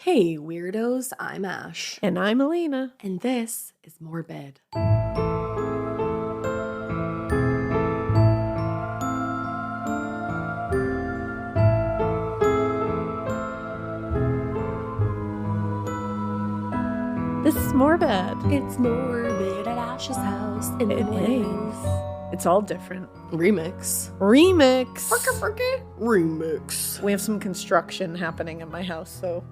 Hey, weirdos, I'm Ash. And I'm Elena. And this is Morbid. This is Morbid. It's Morbid at Ash's house in the It mornings. It's all different. Remix. Remix. We have some construction happening in my house, so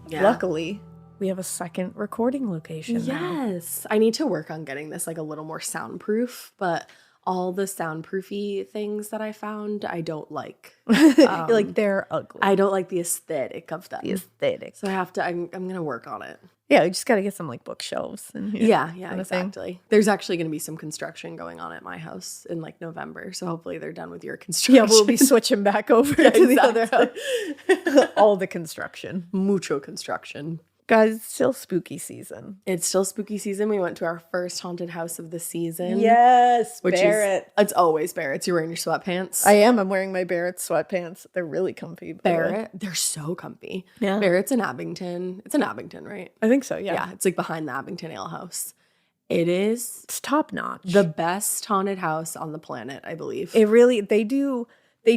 Yeah. luckily we have a second recording location now. Yes. I need to work on getting this like a little more soundproof, but all the soundproofy things that I found, I don't like. Like they're ugly. I don't like the aesthetic of them. The aesthetic. So I have to, I'm going to work on it. Yeah, we just got to get some like bookshelves in here. Yeah, kind of thing. exactly. There's actually going to be some construction going on at my house in like November. So hopefully they're done with your construction. Yeah, we'll be switching back over to the other house. All the construction. Mucho construction. Guys, it's still spooky season. It's still spooky season. We went to our first haunted house of the season. Yes, Which Barrett. It's always Barrett's. You're wearing your sweatpants. I am. I'm wearing my Barrett sweatpants. They're really comfy. Barrett. They're so comfy. Yeah. Barrett's in Abington. It's in Abington, right? I think so, yeah. Yeah. It's like behind the Abington Ale House. It is It's top notch. the best haunted house on the planet, I believe. It really, they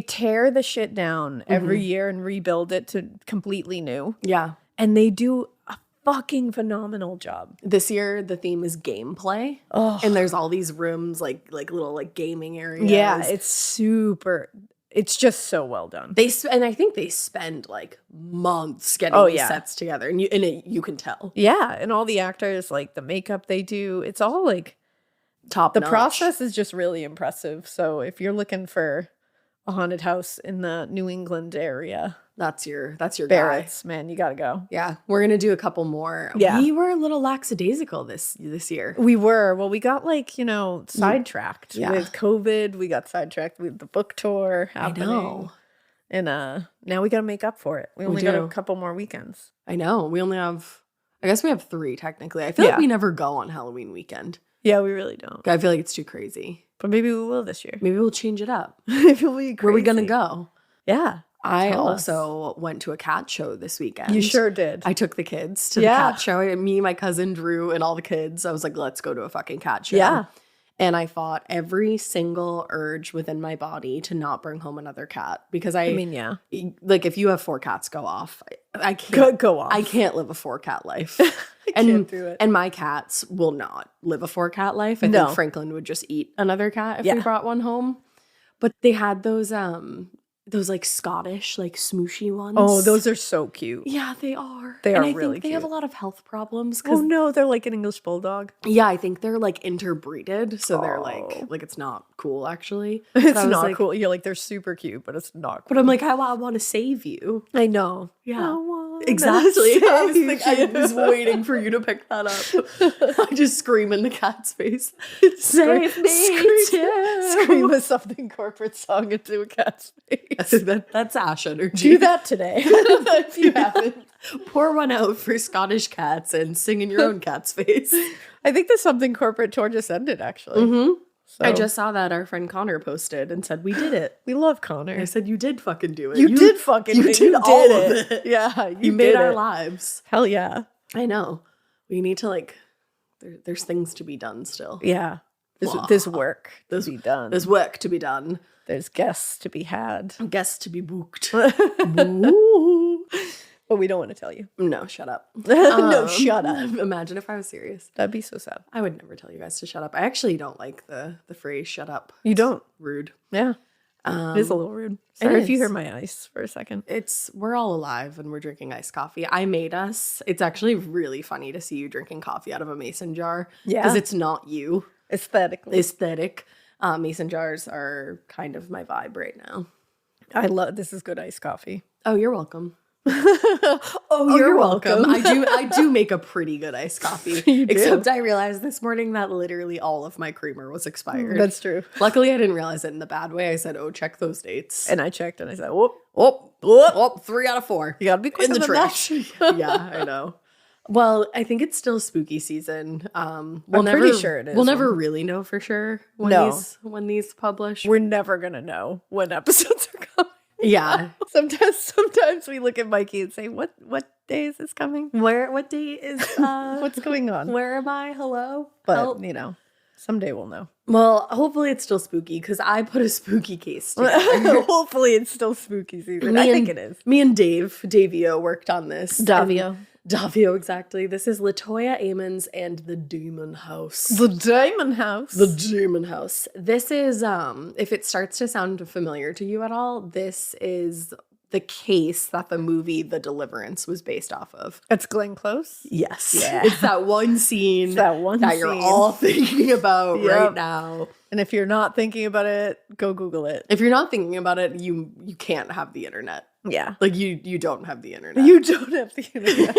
tear the shit down every year and rebuild it to completely new. Yeah. And they do a fucking phenomenal job. This year, the theme is gameplay. Oh, And there's all these rooms, like little like gaming areas. yeah, it's just so well done. And I think they spend like months getting these yeah. sets together, and you can tell Yeah, and all the actors, like the makeup they do, it's all like, top the notch. process is just really impressive. So if you're looking for a haunted house in the New England area, That's your guy. Barrett's, man, you gotta go. Yeah, we're gonna do a couple more. Yeah. We were a little lackadaisical this year. We were. Well, we got sidetracked Yeah. with COVID. We got sidetracked with the book tour happening. I know. And now we got to make up for it. We only got do. a couple more weekends. I know. We only have. I guess we have 3 technically. I feel like we never go on Halloween weekend. Yeah, we really don't. I feel like it's too crazy. But maybe we will this year. Maybe we'll change it up. Maybe we'll be crazy. Where are we gonna go? Yeah. I Tell us. also went to a cat show this weekend. You sure did. I took the kids to the cat show. Me, my cousin Drew, and all the kids. I was like, let's go to a fucking cat show. Yeah. And I fought every single urge within my body to not bring home another cat. Because I mean, yeah. like if you have 4 cats, go off. I can't Go off. I can't live a 4-cat life. can't do it. And my cats will not live a 4-cat life. I No. think Franklin would just eat another cat if Yeah. we brought one home. But they had those like Scottish, like smooshy ones. Oh, those are so cute. Yeah, they are. They and are I really think they have a cute. lot of health problems. Oh no, they're like an English bulldog. Yeah, I think they're like interbreeded. So they're Oh. like it's not cool actually. But It's I was not like- cool. You're like, they're super cute, but it's not cool. But I'm like, I want to save you. I know. Yeah. I wanna Exactly. I save was you. waiting for you to pick that up. I just scream in the cat's face. Save me too. Scream a something corporate song into a cat's face. That's Ash energy. Do that today. If you haven't, pour one out for Scottish cats and sing in your own cat's face. I think the something corporate tour just ended, actually. Mm-hmm. So, I just saw that our friend Connor posted and said, we did it. we love Connor. I said, you did fucking do it. You did fucking you do it. did all of it. it. Yeah, You made did our it. lives. Hell yeah. I know. We need to there's things to be done still. Yeah. Blah. There's work to be done. There's work to be done. There's guests to be had. Guests to be booked. Ooh. But we don't want to tell you. No, shut up. No, shut up. Imagine if I was serious. That'd be so sad. I would never tell you guys to shut up. I actually don't like the phrase shut up. You don't? Rude. Yeah. It is a little rude. Sorry if you is. hear my ice for a second. We're all alive and we're drinking iced coffee. I made us. It's actually really funny to see you drinking coffee out of a mason jar. Yeah. Because it's not you. Aesthetically. Aesthetic. Mason jars are kind of my vibe right now. I love this is good iced coffee. Oh, you're welcome. Oh, You're welcome. I do make a pretty good iced coffee. You do. Except I realized this morning that literally all of my creamer was expired. That's true. Luckily, I didn't realize it in the bad way. I said, "Oh, check those dates." And I checked and I said, whoop. Oh, 3 out of 4. You gotta be quick in the than trash. that. Yeah, I know. Well, I think it's still spooky season. I'm pretty sure it is. We'll never really know for sure when these publish. We're never gonna know when episodes are coming. Yeah. Sometimes we look at Mikey and say, what day is this coming? What day is What's going on? where am I? Hello? But, Help. you know, someday we'll know. Well, hopefully it's still spooky because I put a spooky case together. Hopefully it's still spooky season. I think it is. Me and Davio worked on this. Davio. Davio, exactly. This is Latoya Ammons and the Demon House. The Demon House. The Demon House. This is, if it starts to sound familiar to you at all, this is the case that the movie The Deliverance was based off of. It's Glenn Close? Yes. Yeah. It's that one scene that you're all thinking about right now. And if you're not thinking about it, go Google it. If you're not thinking about it, you can't have the internet. Yeah. Like you don't have the internet. You don't have the internet.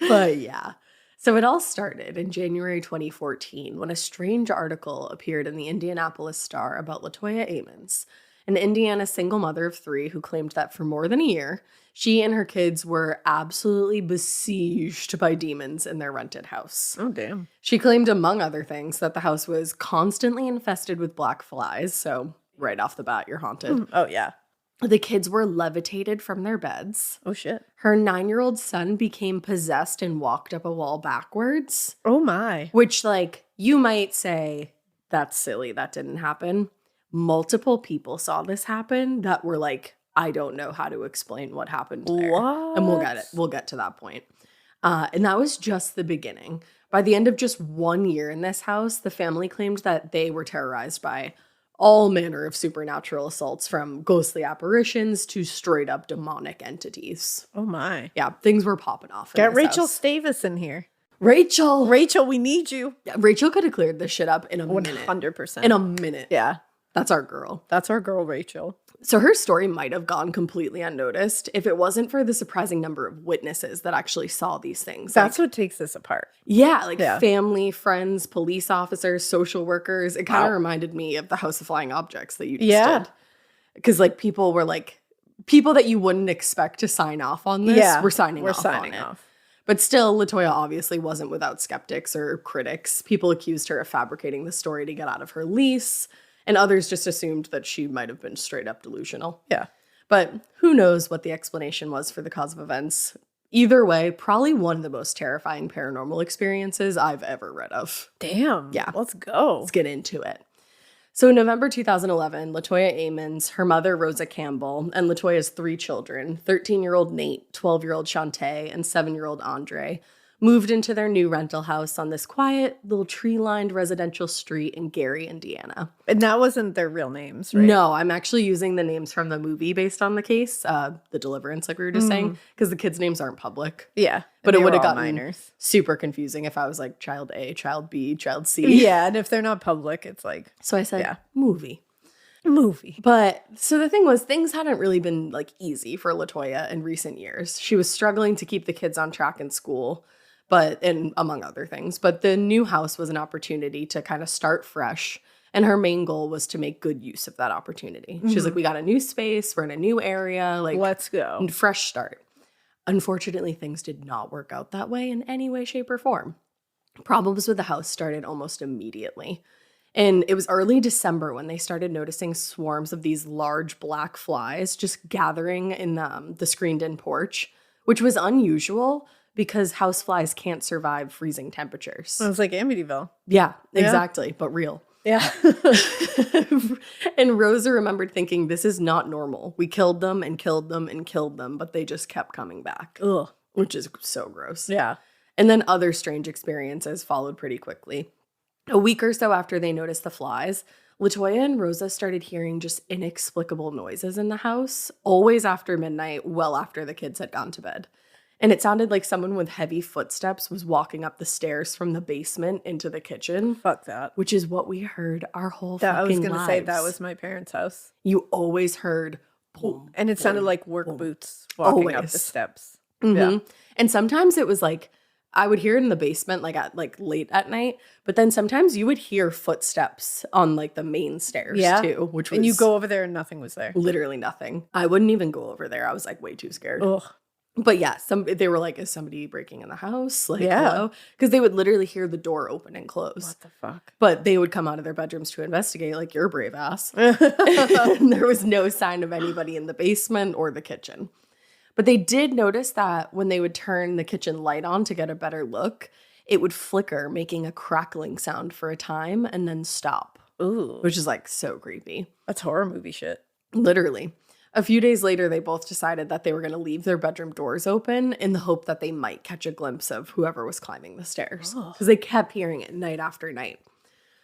But yeah. So it all started in January 2014 when a strange article appeared in the Indianapolis Star about Latoya Ammons, an Indiana single mother of 3 who claimed that for more than a year, she and her kids were absolutely besieged by demons in their rented house. Oh, damn. She claimed, among other things, that the house was constantly infested with black flies. So right off the bat, you're haunted. Oh, yeah. The kids were levitated from their beds. Oh, shit. Her 9-year-old son became possessed and walked up a wall backwards. Oh, my. Which, like, you might say, that's silly, that didn't happen. Multiple people saw this happen that were like, I don't know how to explain what happened there. What? And we'll get to that point. And that was just the beginning. By the end of just 1 year in this house, the family claimed that they were terrorized by all manner of supernatural assaults, from ghostly apparitions to straight up demonic entities. Oh, my. Yeah, things were popping off. Get Rachel Stavis in here. Rachel, we need you. Yeah, Rachel could have cleared this shit up in a minute. 100%. In a minute. Yeah. That's our girl. That's our girl, Rachel. So her story might have gone completely unnoticed if it wasn't for the surprising number of witnesses that actually saw these things. That's what takes this apart. Yeah, family, friends, police officers, social workers. It kind of reminded me of the House of Flying Objects that you just did. Because people that you wouldn't expect to sign off on this were signing off on it. But still, Latoya obviously wasn't without skeptics or critics. People accused her of fabricating the story to get out of her lease, and others just assumed that she might have been straight up delusional. Yeah. But who knows what the explanation was for the cause of events. Either way, probably one of the most terrifying paranormal experiences I've ever read of. Damn. Yeah. Let's go. Let's get into it. So in November 2011, Latoya Ammons, her mother Rosa Campbell, and Latoya's 3 children, 13-year-old Nate, 12-year-old Shantae, and 7-year-old Andre, moved into their new rental house on this quiet little tree-lined residential street in Gary, Indiana. And that wasn't their real names, right? No, I'm actually using the names from the movie based on the case, The Deliverance, like we were just saying, because the kids' names aren't public. Yeah. But it would have gotten minors. Super confusing if I was like child A, child B, child C. Yeah, and if they're not public, it's like... So I said, movie. But so the thing was, things hadn't really been like easy for Latoya in recent years. She was struggling to keep the kids on track in school, and among other things. But the new house was an opportunity to kind of start fresh. And her main goal was to make good use of that opportunity. She's like, we got a new space. We're in a new area. Like, let's go. Fresh start. Unfortunately, things did not work out that way in any way, shape, or form. Problems with the house started almost immediately. And it was early December when they started noticing swarms of these large black flies just gathering in the screened-in porch, which was unusual because house flies can't survive freezing temperatures. It was like Amityville. Yeah, exactly, but real. Yeah. And Rosa remembered thinking, this is not normal. We killed them and killed them and killed them, but they just kept coming back. Ugh. Which is so gross. Yeah. And then other strange experiences followed pretty quickly. A week or so after they noticed the flies, Latoya and Rosa started hearing just inexplicable noises in the house, always after midnight, well after the kids had gone to bed. And it sounded like someone with heavy footsteps was walking up the stairs from the basement into the kitchen. Fuck that. Which is what we heard our whole I was fucking going to say that was my parents' house. You always heard boom. And it sounded like work boots walking up the steps. Mm-hmm. Yeah. And sometimes it was like, I would hear it in the basement, like late at night. But then sometimes you would hear footsteps on like the main stairs too. And you go over there and nothing was there. Literally nothing. I wouldn't even go over there. I was like way too scared. Ugh. But yeah, they were like, is somebody breaking in the house? Like, hello? Because they would literally hear the door open and close. What the fuck? But they would come out of their bedrooms to investigate, like your brave ass. And there was no sign of anybody in the basement or the kitchen. But they did notice that when they would turn the kitchen light on to get a better look, it would flicker, making a crackling sound for a time and then stop. Ooh. Which is like so creepy. That's horror movie shit. Literally. A few days later, they both decided that they were going to leave their bedroom doors open in the hope that they might catch a glimpse of whoever was climbing the stairs. Because they kept hearing it night after night.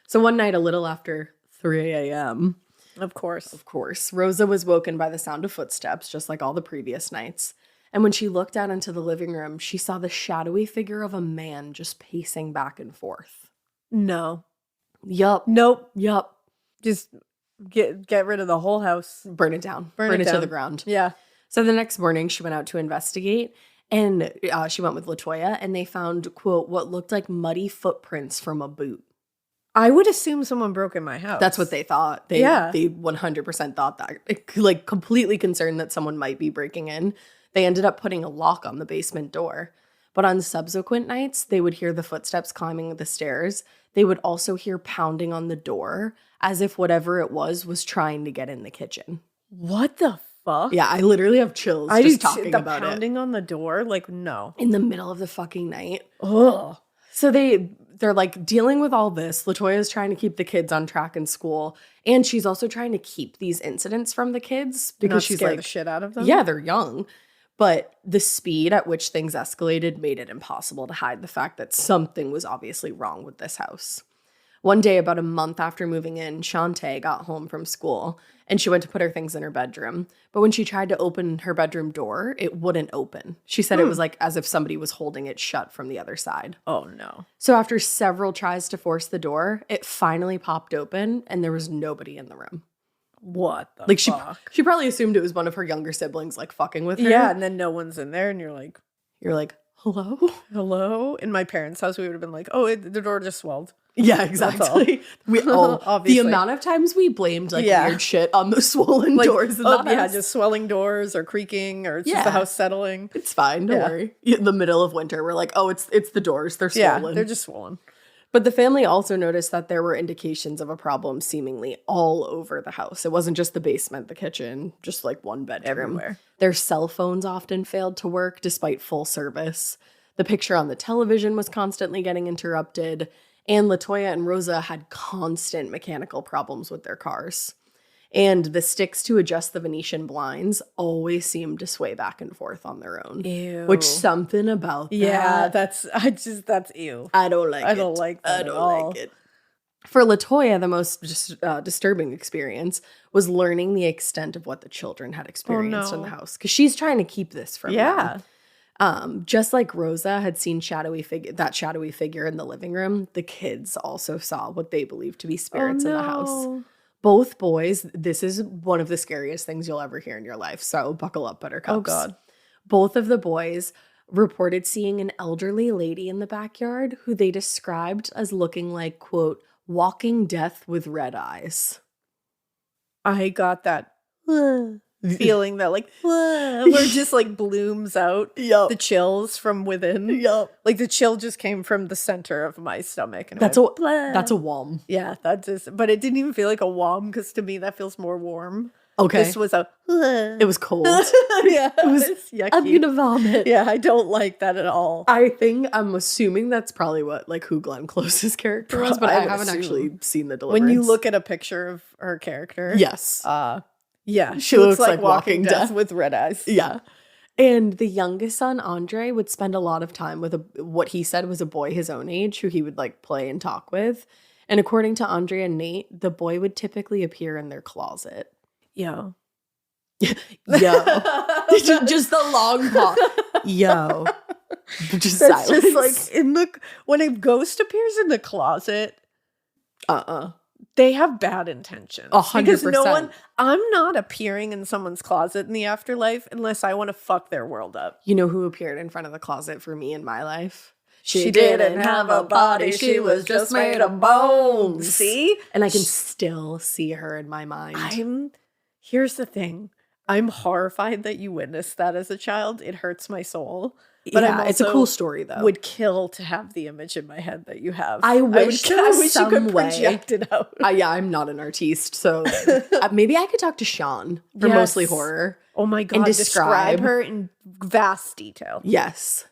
So one night, a little after 3 a.m., Of course, Rosa was woken by the sound of footsteps, just like all the previous nights. And when she looked out into the living room, she saw the shadowy figure of a man just pacing back and forth. No. Yup. Nope. Yup. Just get rid of the whole house. Burn it down. Burn it to the ground. Yeah. So the next morning, she went out to investigate, and she went with Latoya, and they found, quote, what looked like muddy footprints from a boot. I would assume someone broke in my house. That's what they thought. They 100% thought that. Like, completely concerned that someone might be breaking in. They ended up putting a lock on the basement door. But on subsequent nights, they would hear the footsteps climbing the stairs. They would also hear pounding on the door, as if whatever it was trying to get in the kitchen. What the fuck? Yeah, I literally have chills just talking about it. The pounding on the door, like, no. In the middle of the fucking night. Ugh. So they're like dealing with all this. Latoya's trying to keep the kids on track in school. And she's also trying to keep these incidents from the kids because she's like, the shit out of them. Yeah, they're young. But the speed at which things escalated made it impossible to hide the fact that something was obviously wrong with this house. One day, about a month after moving in, Shantae got home from school and she went to put her things in her bedroom. But when she tried to open her bedroom door, it wouldn't open. She said it was like as if somebody was holding it shut from the other side. Oh, no. So after several tries to force the door, it finally popped open and there was nobody in the room. What the fuck? She probably assumed it was one of her younger siblings like fucking with her. Yeah, and then no one's in there and you're like, hello? Hello? In my parents' house, we would have been like, oh, the door just swelled. Yeah, exactly. We all Obviously. The amount of times we blamed weird shit on the swollen doors in that house. Just swelling doors or creaking or it's just the house settling. It's fine, don't worry. In the middle of winter, we're like, oh, it's the doors. They're swollen. Yeah, they're just swollen. But the family also noticed that there were indications of a problem seemingly all over the house. It wasn't just the basement, the kitchen, just like one bedroom. Everywhere. Their cell phones often failed to work despite full service. The picture on the television was constantly getting interrupted. And Latoya and Rosa had constant mechanical problems with their cars. And the sticks to adjust the Venetian blinds always seemed to sway back and forth on their own. Ew. Which something about that. Yeah, that's ew. I don't like it. I don't like that at all. Like it. For Latoya, the most disturbing experience was learning the extent of what the children had experienced in the house. Because she's trying to keep this from them. Just like Rosa had seen that shadowy figure in the living room, the kids also saw what they believed to be spirits in the house. Both boys, this is one of the scariest things you'll ever hear in your life. So buckle up, buttercups. Oh, God. Both of the boys reported seeing an elderly lady in the backyard who they described as looking like, quote, walking death with red eyes. I got that feeling that like, where just like blooms out the chills from within. Like the chill just came from the center of my stomach. And that's a wom. Yeah, that just, but it didn't even feel like a wom because to me that feels more warm. Okay. This was it was cold. Yeah. It was yucky. I'm gonna vomit. Yeah, I don't like that at all. I'm assuming that's probably who Glenn Close's character was, but I haven't actually seen the Deliverance. When you look at a picture of her character. Yes. Yeah, she looks like Walking Death with red eyes. Yeah. And the youngest son, Andre, would spend a lot of time with what he said was a boy his own age who he would like play and talk with. And according to Andre and Nate, the boy would typically appear in their closet. Yo. Yo. Just the long pause. Yo. Just That's silence. just like when a ghost appears in the closet. They have bad intentions. 100%. Because I'm not appearing in someone's closet in the afterlife unless I want to fuck their world up. You know who appeared in front of the closet for me in my life? She didn't have a body. She was just made of bones. See? And I can still see her in my mind. Here's the thing. I'm horrified that you witnessed that as a child. It hurts my soul. But I'm it's a cool story, though. Would kill to have the image in my head that you have. I wish you could project it out. Yeah, I'm not an artiste, so maybe I could talk to Sean for Mostly Horror. Oh my God, and describe her in vast detail. Yes.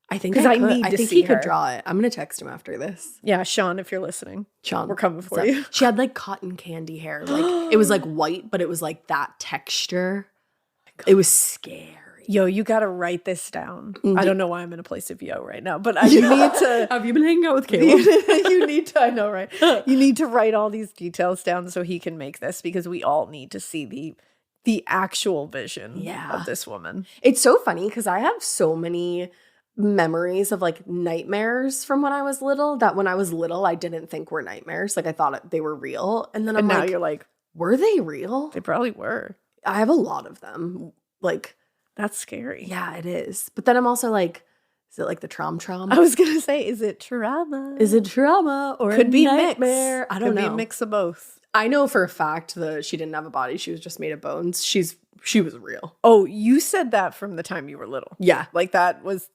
I think he could draw it. I'm going to text him after this. Yeah, Sean, if you're listening. Sean, we're coming for you. She had like cotton candy hair. Like it was like white, but it was like that texture. It was scary. Yo, you got to write this down. I don't know why I'm in a place of yo right now, but you need to. Have you been hanging out with Caleb? You need to, I know, right? You need to write all these details down so he can make this, because we all need to see the actual vision of this woman. It's so funny because I have so many memories of like nightmares from when I was little that when I was little, I didn't think were nightmares. Like I thought they were real. And then now you're like, were they real? They probably were. I have a lot of them. Like, that's scary. Yeah, it is. But then I'm also like, is it like the trauma? I was going to say, is it trauma? Is it trauma or could be nightmare? Mix. I don't know. Could be a mix of both. I know for a fact that she didn't have a body. She was just made of bones. She was real. Oh, you said that from the time you were little. Yeah. Like that's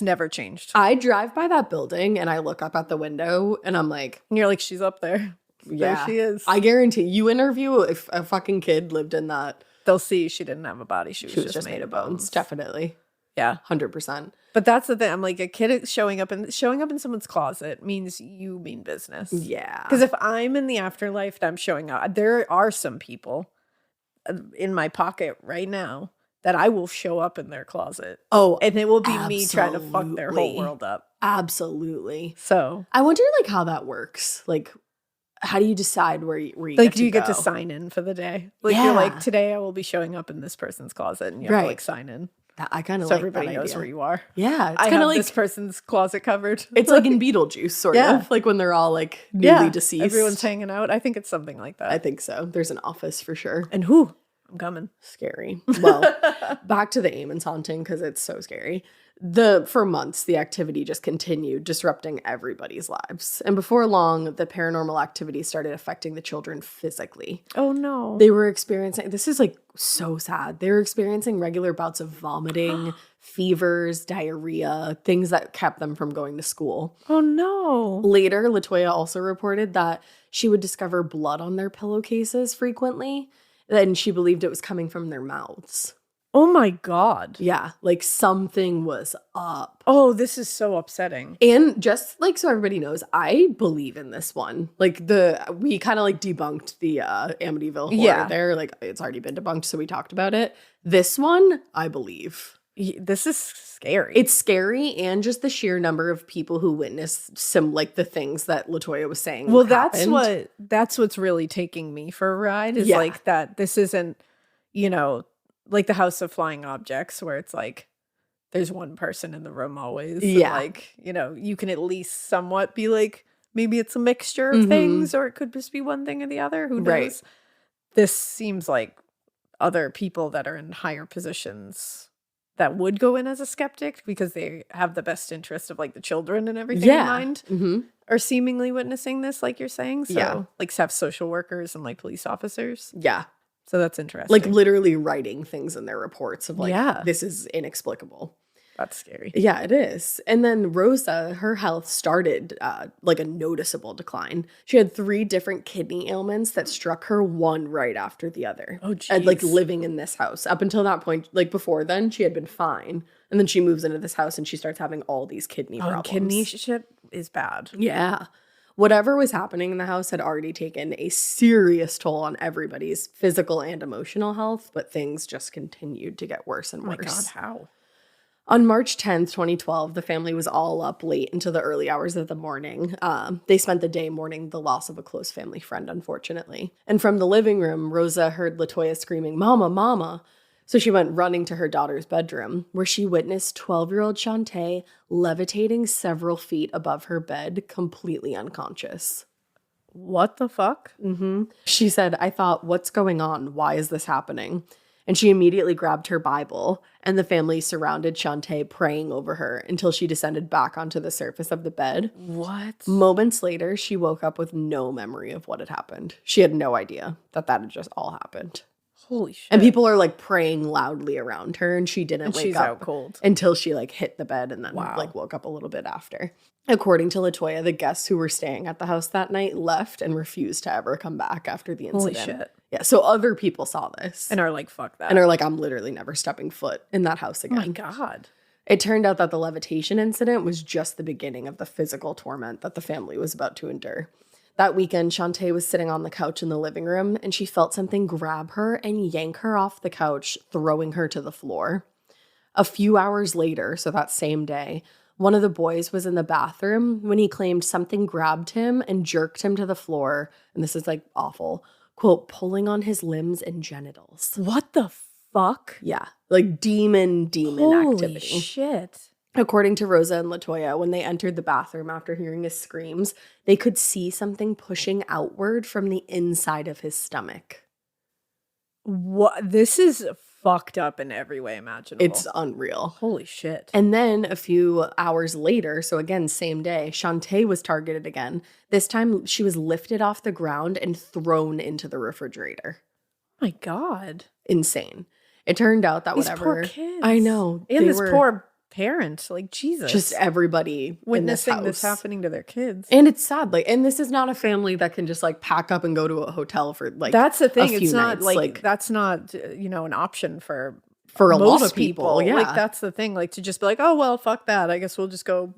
never changed. I drive by that building and I look up at the window and I'm like, and you're like, she's up there. Yeah. There she is. I guarantee you interview if a fucking kid lived in that. They'll see she didn't have a body. She was just made of bones. Definitely. Yeah. 100%. But that's the thing. I'm like, a kid showing up in someone's closet means you mean business. Yeah. Because if I'm in the afterlife and I'm showing up, there are some people in my pocket right now that I will show up in their closet. Oh, and it will be me trying to fuck their whole world up. Absolutely. So I wonder like how that works. Like, how do you decide where you like, do you get to sign in for the day? Like, you're like, today I will be showing up in this person's closet, and you have to like sign in. I kind of so like everybody that knows idea. where you are. Yeah, it's kind of like this person's closet covered. It's like in Beetlejuice, sort of like when they're all like newly deceased. Everyone's hanging out. I think it's something like that. I think so. There's an office for sure. And who? I'm coming. Scary. Well, back to the Ammons haunting because it's so scary. For months, the activity just continued, disrupting everybody's lives. And before long, the paranormal activity started affecting the children physically. Oh, no. They were experiencing, this is like so sad. They were experiencing regular bouts of vomiting, fevers, diarrhea, things that kept them from going to school. Oh, no. Later, Latoya also reported that she would discover blood on their pillowcases frequently, and she believed it was coming from their mouths. Oh my God. Yeah, like something was up. Oh, this is so upsetting. And just like so everybody knows, I believe in this one. Like we kind of like debunked the Amityville horror there. Like it's already been debunked, so we talked about it. This one, I believe. This is scary. It's scary, and just the sheer number of people who witnessed some like the things that Latoya was saying. Well, happened. that's what's really taking me for a ride is like that. This isn't, like the House of Flying Objects where it's like there's one person in the room always. Yeah. And like, you can at least somewhat be like, maybe it's a mixture of things, or it could just be one thing or the other. Who knows? Right. This seems like other people that are in higher positions that would go in as a skeptic because they have the best interest of like the children and everything in mind are seemingly witnessing this, like you're saying. So like have social workers and like police officers. Yeah. So that's interesting. Like literally writing things in their reports of like, this is inexplicable. That's scary. Yeah, it is. And then Rosa, her health started like a noticeable decline. She had 3 different kidney ailments that struck her one right after the other. Oh, geez. And like living in this house. Up until that point, like before then, she had been fine. And then she moves into this house and she starts having all these kidney problems. Kidney shit is bad. Yeah. Whatever was happening in the house had already taken a serious toll on everybody's physical and emotional health, but things just continued to get worse and worse. Oh my God, how? On March 10th, 2012, the family was all up late into the early hours of the morning. They spent the day mourning the loss of a close family friend, unfortunately. And from the living room, Rosa heard Latoya screaming, "Mama, Mama." So she went running to her daughter's bedroom, where she witnessed 12-year-old Shantae levitating several feet above her bed, completely unconscious. What the fuck? She said, "I thought, what's going on? Why is this happening?" And she immediately grabbed her Bible, and the family surrounded Shantae, praying over her until she descended back onto the surface of the bed. What? Moments later, she woke up with no memory of what had happened. She had no idea that had just all happened. Holy shit. And people are like praying loudly around her, and she didn't wake she's up out cold until she like hit the bed and then like woke up a little bit after. According to Latoya, the guests who were staying at the house that night left and refused to ever come back after the incident. Holy shit. Yeah, so other people saw this. And are like, fuck that. And are like, I'm literally never stepping foot in that house again. Oh my God. It turned out that the levitation incident was just the beginning of the physical torment that the family was about to endure. That weekend, Shantae was sitting on the couch in the living room, and she felt something grab her and yank her off the couch, throwing her to the floor. A few hours later, so that same day, one of the boys was in the bathroom when he claimed something grabbed him and jerked him to the floor, and this is like awful, quote, pulling on his limbs and genitals. What the fuck? Yeah, like demon Holy activity. Shit. According to Rosa and Latoya, when they entered the bathroom after hearing his screams, they could see something pushing outward from the inside of his stomach. What? This is fucked up in every way imaginable. It's unreal. Holy shit. And then a few hours later, so again, same day, Shantae was targeted again. This time she was lifted off the ground and thrown into the refrigerator. My God. Insane. It turned out that These whatever. poor kids. I know. And this poor parent, like Jesus. Just everybody witnessing this happening to their kids. And it's sad. Like, and this is not a family that can just like pack up and go to a hotel for like that's the thing. It's not nights. like that's not an option for a most lot of people. Yeah. Like that's the thing. Like to just be like, oh well, fuck that. I guess we'll just go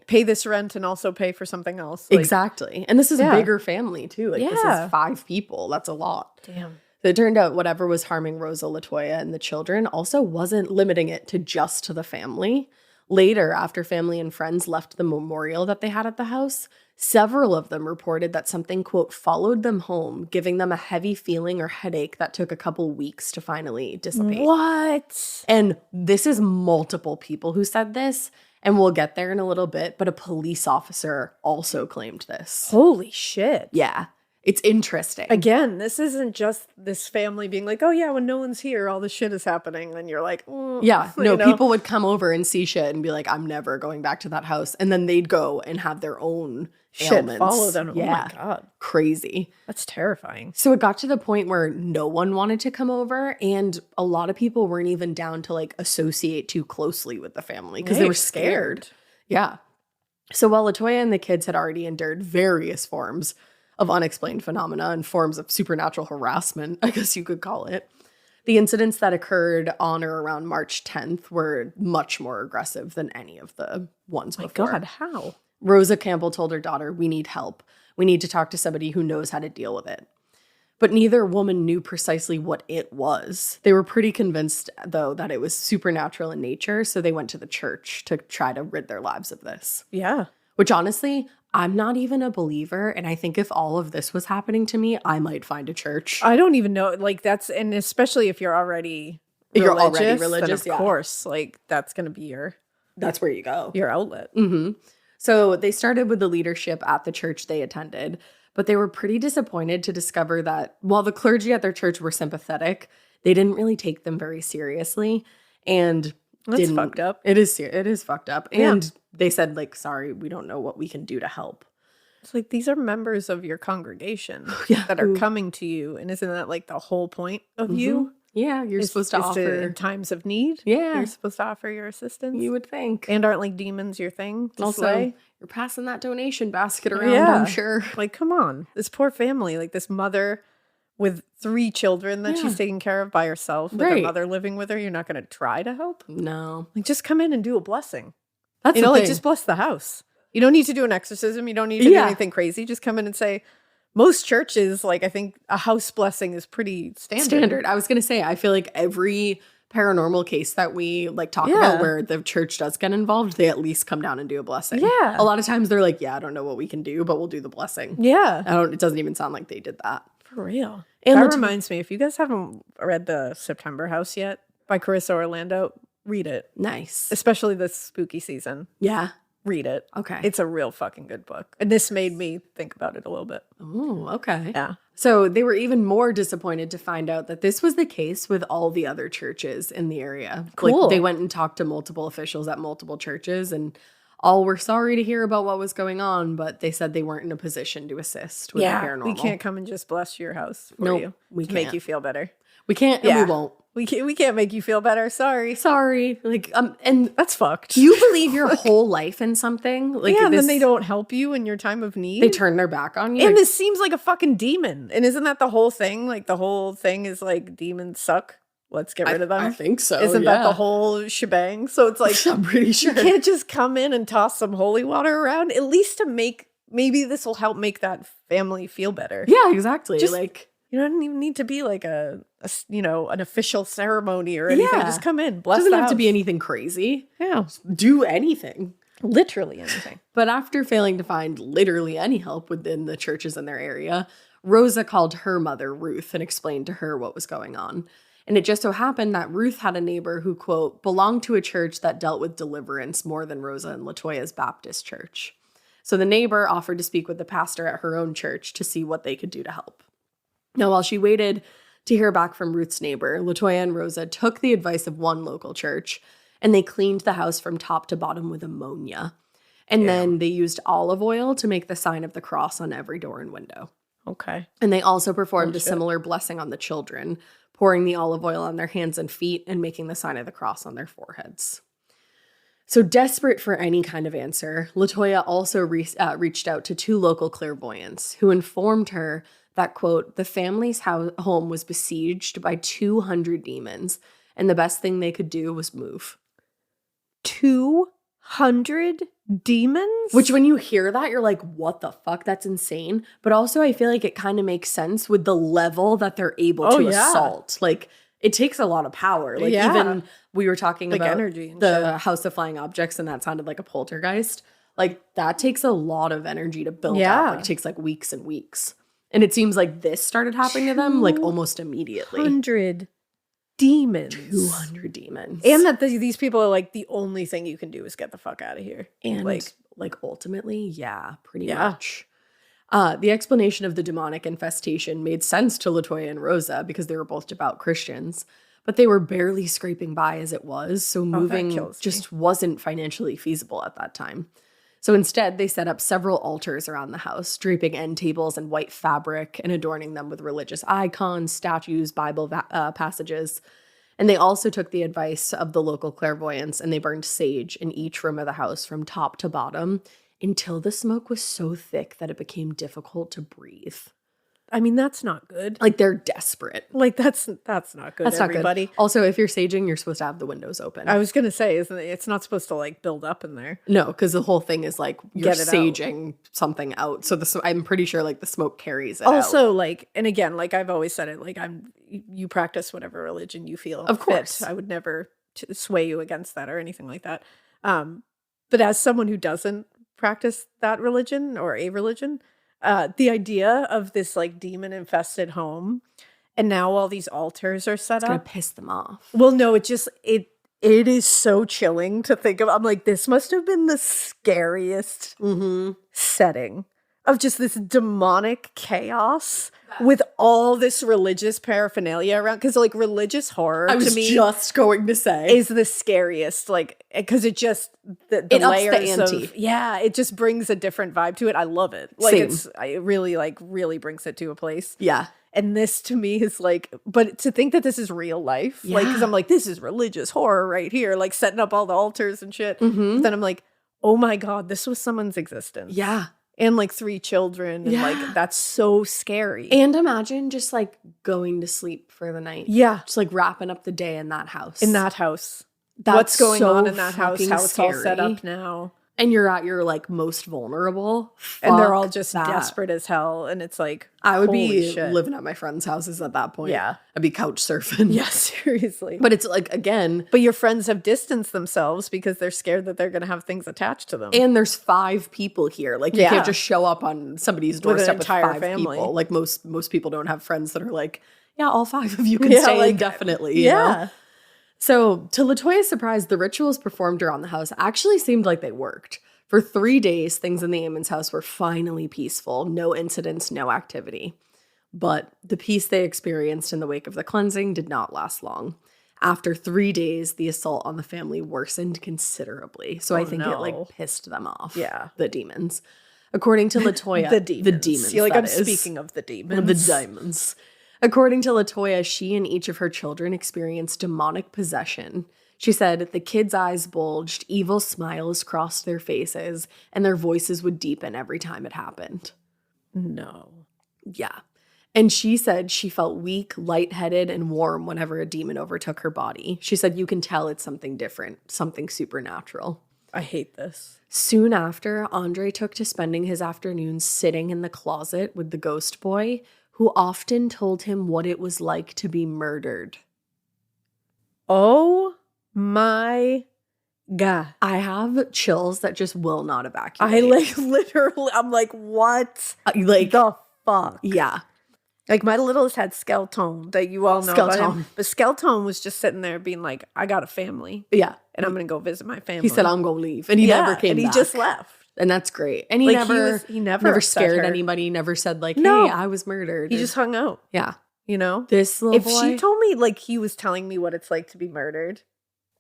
pay this rent and also pay for something else. Like, exactly. And this is a bigger family too. Like this is 5 people. That's a lot. Damn. So it turned out whatever was harming Rosa, Latoya, and the children also wasn't limiting it to just to the family. Later, after family and friends left the memorial that they had at the house, several of them reported that something, quote, followed them home, giving them a heavy feeling or headache that took a couple weeks to finally dissipate. What? And this is multiple people who said this, and we'll get there in a little bit, but a police officer also claimed this. Holy shit. Yeah. It's interesting. Again, this isn't just this family being like, oh yeah, when no one's here, all this shit is happening. And you're like, yeah, no, people would come over and see shit and be like, I'm never going back to that house. And then they'd go and have their own ailments. Follow them. Yeah. Oh my God. Crazy. That's terrifying. So it got to the point where no one wanted to come over. And a lot of people weren't even down to like associate too closely with the family because they were scared. Yeah. So while Latoya and the kids had already endured various forms of unexplained phenomena and forms of supernatural harassment, I guess you could call it, the incidents that occurred on or around March 10th were much more aggressive than any of the ones before. My God, how? Rosa Campbell told her daughter, we need help. We need to talk to somebody who knows how to deal with it. But neither woman knew precisely what it was. They were pretty convinced, though, that it was supernatural in nature, so they went to the church to try to rid their lives of this. Yeah. Which honestly, I'm not even a believer, and I think if all of this was happening to me, I might find a church. I don't even know, like that's, and especially if you're already religious, then of course, like that's going to be that's where you go. Your outlet. Mm-hmm. So they started with the leadership at the church they attended, but they were pretty disappointed to discover that while the clergy at their church were sympathetic, they didn't really take them very seriously, and that's fucked up. It is fucked up. And they said, like, sorry, we don't know what we can do to help. It's like, these are members of your congregation that are coming to you. And isn't that like the whole point of you? Yeah, you're supposed to offer. In times of need. Yeah. You're supposed to offer your assistance. You would think. And aren't like demons your thing to also, slay? You're passing that donation basket around, I'm sure. Like, come on. This poor family, like this mother with 3 children that she's taking care of by herself, with her mother living with her, you're not going to try to help? No. Like, just come in and do a blessing. That's like, just bless the house. You don't need to do an exorcism. You don't need to do anything crazy. Just come in and say, most churches, like, I think a house blessing is pretty standard. I was going to say, I feel like every paranormal case that we like talk about where the church does get involved, they at least come down and do a blessing. Yeah. A lot of times they're like, I don't know what we can do, but we'll do the blessing. Yeah. It doesn't even sound like they did that. For real. And that reminds me, if you guys haven't read The September House yet by Carissa Orlando, read it. Nice. Especially this spooky season. Yeah. Read it. Okay. It's a real fucking good book. And this made me think about it a little bit. Oh, okay. Yeah. So they were even more disappointed to find out that this was the case with all the other churches in the area. Cool. Like, they went and talked to multiple officials at multiple churches, and All were sorry to hear about what was going on, but they said they weren't in a position to assist with the paranormal. We can't come and just bless your house for you to make you feel better. We can't, and we won't. We can't make you feel better. Sorry. Like, and that's fucked. You believe your whole life in something. Like, and then they don't help you in your time of need. They turn their back on you. And this seems like a fucking demon. And isn't that the whole thing? Like, the whole thing is like, demons suck. Let's get rid of them. I think so. Isn't that the whole shebang? So it's like, I'm pretty sure. You can't just come in and toss some holy water around, at least to maybe this will help make that family feel better. Yeah, exactly. Just, like, you don't even need to be like an official ceremony or anything. Just come in, bless. Doesn't have to be anything crazy. Yeah, just do anything, literally anything. But after failing to find literally any help within the churches in their area, Rosa called her mother Ruth and explained to her what was going on. And it just so happened that Ruth had a neighbor who, quote, belonged to a church that dealt with deliverance more than Rosa and Latoya's Baptist church. So the neighbor offered to speak with the pastor at her own church to see what they could do to help. Now, while she waited to hear back from Ruth's neighbor, Latoya and Rosa took the advice of one local church, and they cleaned the house from top to bottom with ammonia. And then they used olive oil to make the sign of the cross on every door and window. Okay. And they also performed a similar blessing on the children, pouring the olive oil on their hands and feet and making the sign of the cross on their foreheads. So desperate for any kind of answer, Latoya also reached out to 2 local clairvoyants who informed her that, quote, the family's home was besieged by 200 demons, and the best thing they could do was move. 200 demons? Which, when you hear that, you're like, what the fuck? That's insane. But also, I feel like it kind of makes sense with the level that they're able to assault. Like, it takes a lot of power. Like, even we were talking about energy and the House of Flying Objects, and that sounded like a poltergeist. Like, that takes a lot of energy to build up. Like, it takes, like, weeks and weeks. And it seems like this started happening to them, like, almost immediately. 200 demons. 200 demons. And that these people are like, the only thing you can do is get the fuck out of here. And, like ultimately, pretty much. The explanation of the demonic infestation made sense to Latoya and Rosa because they were both devout Christians, but they were barely scraping by as it was, so moving just wasn't financially feasible at that time. So instead, they set up several altars around the house, draping end tables in white fabric and adorning them with religious icons, statues, Bible passages. And they also took the advice of the local clairvoyants, and they burned sage in each room of the house from top to bottom until the smoke was so thick that it became difficult to breathe. I mean, that's not good. Like, they're desperate. Like, that's not good, everybody. Not good. Also, if you're saging, you're supposed to have the windows open. I was going to say, it's not supposed to, like, build up in there. No, because the whole thing is, like, you're saging something out. So I'm pretty sure, like, the smoke carries it also, out. Like, and again, like I've always said it, like, you practice whatever religion you feel of course. fit. I would never sway you against that or anything like that. But as someone who doesn't practice that religion or a religion, the idea of this like demon infested home and now all these altars are set up. It's gonna piss them off. Well, no, it is so chilling to think of. I'm like, this must have been the scariest setting of just this demonic chaos with all this religious paraphernalia around. Because like religious horror, I was to me, just going to say, is the scariest. Like, because it just the it layers ups the ante. It just brings a different vibe to it. I love it. Like it really brings it to a place. Yeah. And this to me is like, but to think that this is real life, like, because I'm like, this is religious horror right here, like setting up all the altars and shit. But then I'm like, oh my God, this was someone's existence. Yeah. And like 3 children. And like, that's so scary. And imagine just like going to sleep for the night. Yeah. Just like wrapping up the day in that house. That's what's going on in that house, how it's all set up now. And you're at your like most vulnerable. And they're all just desperate as hell. And it's like, I would be living at my friends' houses at that point. Yeah. I'd be couch surfing. Yeah, seriously. But it's like, again. But your friends have distanced themselves because they're scared that they're going to have things attached to them. And there's 5 people here. Like, you can't just show up on somebody's doorstep with 5 family. People. Like, most people don't have friends that are like, yeah, all 5 of you can stay indefinitely. You know? So, to Latoya's surprise, the rituals performed around the house actually seemed like they worked. For 3 days, things in the Ammons house were finally peaceful. No incidents, no activity. But the peace they experienced in the wake of the cleansing did not last long. After 3 days, the assault on the family worsened considerably. So I think it like pissed them off. Yeah. The demons. According to Latoya, the demons. You're like, I'm speaking of the demons. The demons. According to Latoya, she and each of her children experienced demonic possession. She said the kids' eyes bulged, evil smiles crossed their faces, and their voices would deepen every time it happened. No. Yeah. And she said she felt weak, lightheaded, and warm whenever a demon overtook her body. She said you can tell it's something different, something supernatural. I hate this. Soon after, Andre took to spending his afternoons sitting in the closet with the ghost boy, who often told him what it was like to be murdered. Oh my God. I have chills that just will not evacuate. I like literally, I'm like, what? Like the fuck? Yeah. Like my littlest had Skeleton that you all know about him. But Skeleton was just sitting there being like, I got a family. Yeah. And I'm going to go visit my family. He said, I'm going to leave. And he never came back. And he just left. And that's great. And he like never scared anybody, never said like, hey, I was murdered. He just hung out. Yeah. You know? This little boy. If she told me like he was telling me what it's like to be murdered.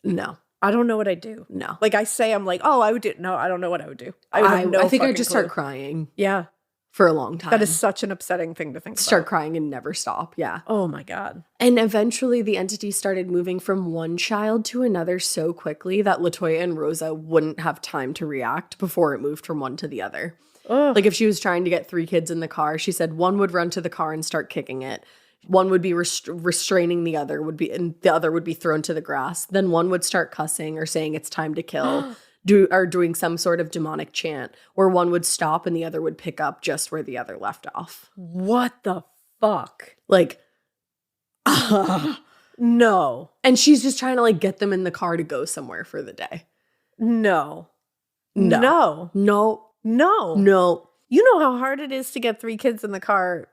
No. I don't know what I'd do. No. Like I say, I'm like, oh, I would do. No, I don't know what I would do. I think I'd just start crying. Yeah. For a long time. That is such an upsetting thing to think about. Start crying and never stop. Yeah. Oh my God. And eventually the entity started moving from one child to another so quickly that Latoya and Rosa wouldn't have time to react before it moved from one to the other. Ugh. Like if she was trying to get 3 kids in the car, she said one would run to the car and start kicking it. One would be restraining the other, and the other would be thrown to the grass. Then one would start cussing or saying it's time to kill. Doing some sort of demonic chant, or one would stop and the other would pick up just where the other left off. What the fuck? Like, no. And she's just trying to like get them in the car to go somewhere for the day. No. No. No. No. No. No. You know how hard it is to get 3 kids in the car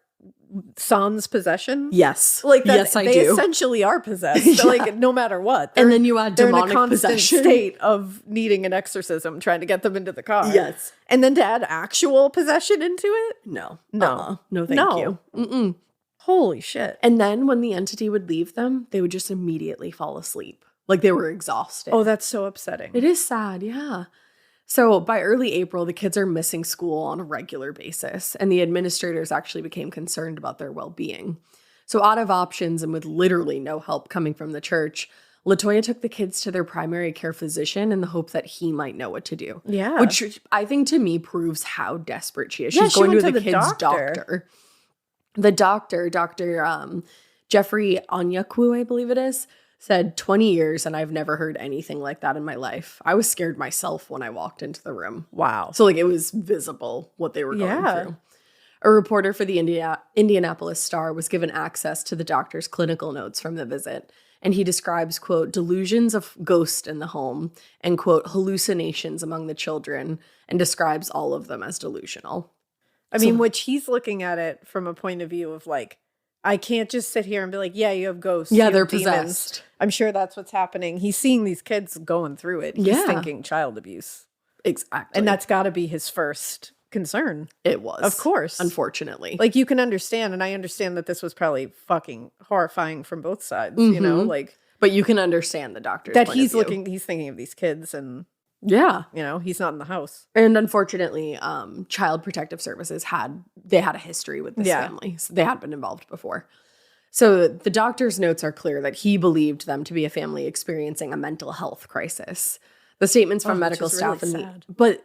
sans possession? Yes. Like that, yes, I they do. Essentially are possessed. Yeah. Like no matter what. And then you add demonic in a constant possession. State of needing an exorcism, trying to get them into the car. Yes. And then to add actual possession into it? No. No. No, thank you. Mm-mm. Holy shit. And then when the entity would leave them, they would just immediately fall asleep. Like they were exhausted. Oh, that's so upsetting. It is sad, yeah. So by early April, the kids are missing school on a regular basis, and the administrators actually became concerned about their well-being. So out of options and with literally no help coming from the church, Latoya took the kids to their primary care physician in the hope that he might know what to do. Yeah. Which I think to me proves how desperate she is. Yeah, She's going to the kid's doctor. The doctor, Dr. Jeffrey Onyaku, I believe it is, said 20 years and I've never heard anything like that in my life. I was scared myself when I walked into the room. Wow. So like it was visible what they were going through. A reporter for the Indianapolis Star was given access to the doctor's clinical notes from the visit. And he describes, quote, delusions of ghosts in the home and, quote, hallucinations among the children, and describes all of them as delusional. I mean, which he's looking at it from a point of view of like, I can't just sit here and be like, yeah, you have ghosts. Yeah, they're demons. possessed. I'm sure that's what's happening. He's seeing these kids going through it. He's thinking child abuse. Exactly. And that's got to be his first concern. It was. Of course. Unfortunately. Like you can understand, and I understand that this was probably fucking horrifying from both sides, you know, like. But you can understand the doctor's that point he's of view. he's thinking of these kids and. Yeah. You know, he's not in the house. And unfortunately, Child Protective Services had a history with this family. So they had been involved before. So the doctor's notes are clear that he believed them to be a family experiencing a mental health crisis. The statements from medical staff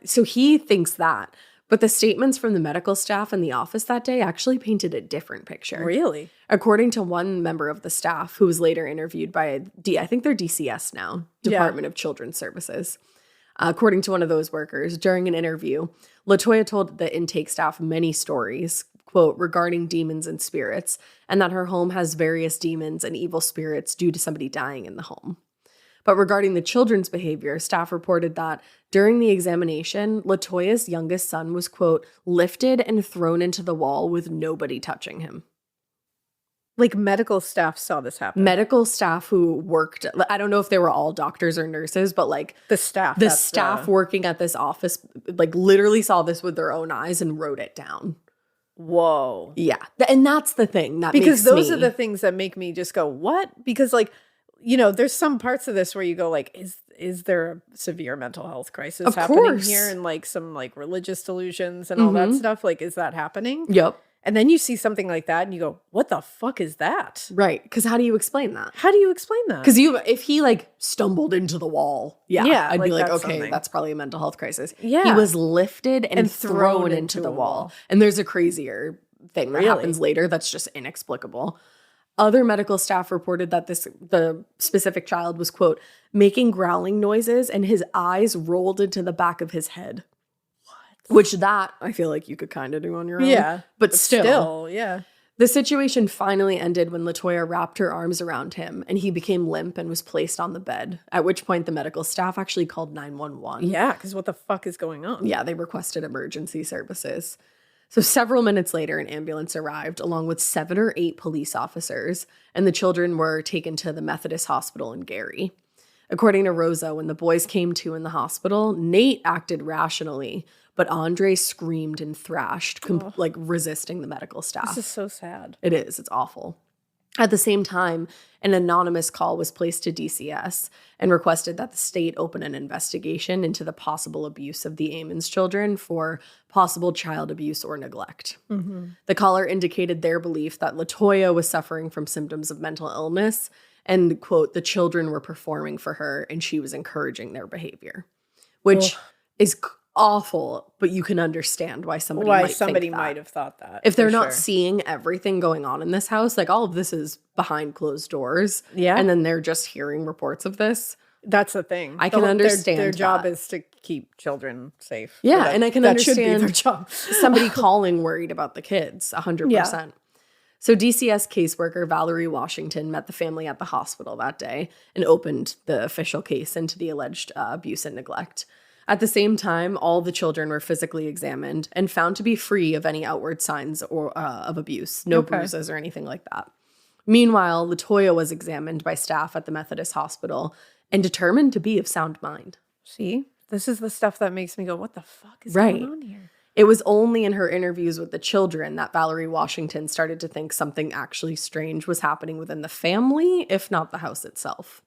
so he thinks that. But the statements from the medical staff in the office that day actually painted a different picture. Really? According to one member of the staff who was later interviewed by I think they're DCS now, Department of Children's Services. According to one of those workers, during an interview, Latoya told the intake staff many stories, quote, regarding demons and spirits, and that her home has various demons and evil spirits due to somebody dying in the home. But regarding the children's behavior, staff reported that during the examination, Latoya's youngest son was, quote, lifted and thrown into the wall with nobody touching him. Like medical staff saw this happen. Medical staff who worked, I don't know if they were all doctors or nurses, but like the staff. The staff working at this office, like literally saw this with their own eyes and wrote it down. Whoa. Yeah. And that's the thing that because makes those are the things that make me just go, what? Because like there's some parts of this where you go like, is there a severe mental health crisis happening here, and like some like religious delusions and all that stuff? Like, is that happening? Yep. And then you see something like that and you go, what the fuck is that? Right. Because how do you explain that? How do you explain that? Because if he like stumbled into the wall, I'd be like, okay, that's probably a mental health crisis. Yeah. He was lifted and thrown into the wall. And there's a crazier thing that happens later that's just inexplicable. Other medical staff reported that the specific child was, quote, making growling noises and his eyes rolled into the back of his head. Which that I feel like you could kind of do on your own. Yeah. But still, yeah. The situation finally ended when Latoya wrapped her arms around him and he became limp and was placed on the bed, at which point the medical staff actually called 911. Yeah, because what the fuck is going on? Yeah, they requested emergency services. So several minutes later, an ambulance arrived along with 7 or 8 police officers, and the children were taken to the Methodist Hospital in Gary. According to Rosa, when the boys came to in the hospital, Nate acted rationally, but Andre screamed and thrashed, like resisting the medical staff. This is so sad. It is. It's awful. At the same time, an anonymous call was placed to DCS and requested that the state open an investigation into the possible abuse of the Ammons children for possible child abuse or neglect. The caller indicated their belief that Latoya was suffering from symptoms of mental illness and, quote, the children were performing for her and she was encouraging their behavior, which is awful, but you can understand why somebody might have thought that. If they're not seeing everything going on in this house, like all of this is behind closed doors. Yeah. And then they're just hearing reports of this. That's the thing. I can understand their job is to keep children safe. Yeah, and I can understand should be their job. somebody calling worried about the kids, 100%. Yeah. So DCS caseworker Valerie Washington met the family at the hospital that day and opened the official case into the alleged abuse and neglect. At the same time, all the children were physically examined and found to be free of any outward signs or of abuse, no bruises or anything like that. Meanwhile, Latoya was examined by staff at the Methodist Hospital and determined to be of sound mind. See, this is the stuff that makes me go, what the fuck is going on here? It was only in her interviews with the children that Valerie Washington started to think something actually strange was happening within the family, if not the house itself.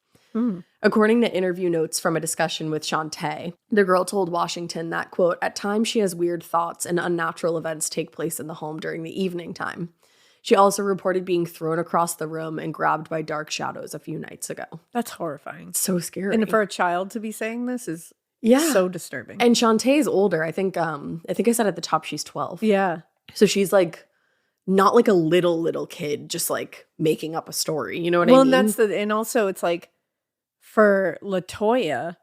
According to interview notes from a discussion with Shantae, the girl told Washington that, quote, at times she has weird thoughts and unnatural events take place in the home during the evening time. She also reported being thrown across the room and grabbed by dark shadows a few nights ago. That's horrifying. So scary. And for a child to be saying this is so disturbing. And Shantae's older. I think I said at the top she's 12. Yeah. So she's like not like a little kid just like making up a story. You know what I mean? Well, and also it's like, for Latoya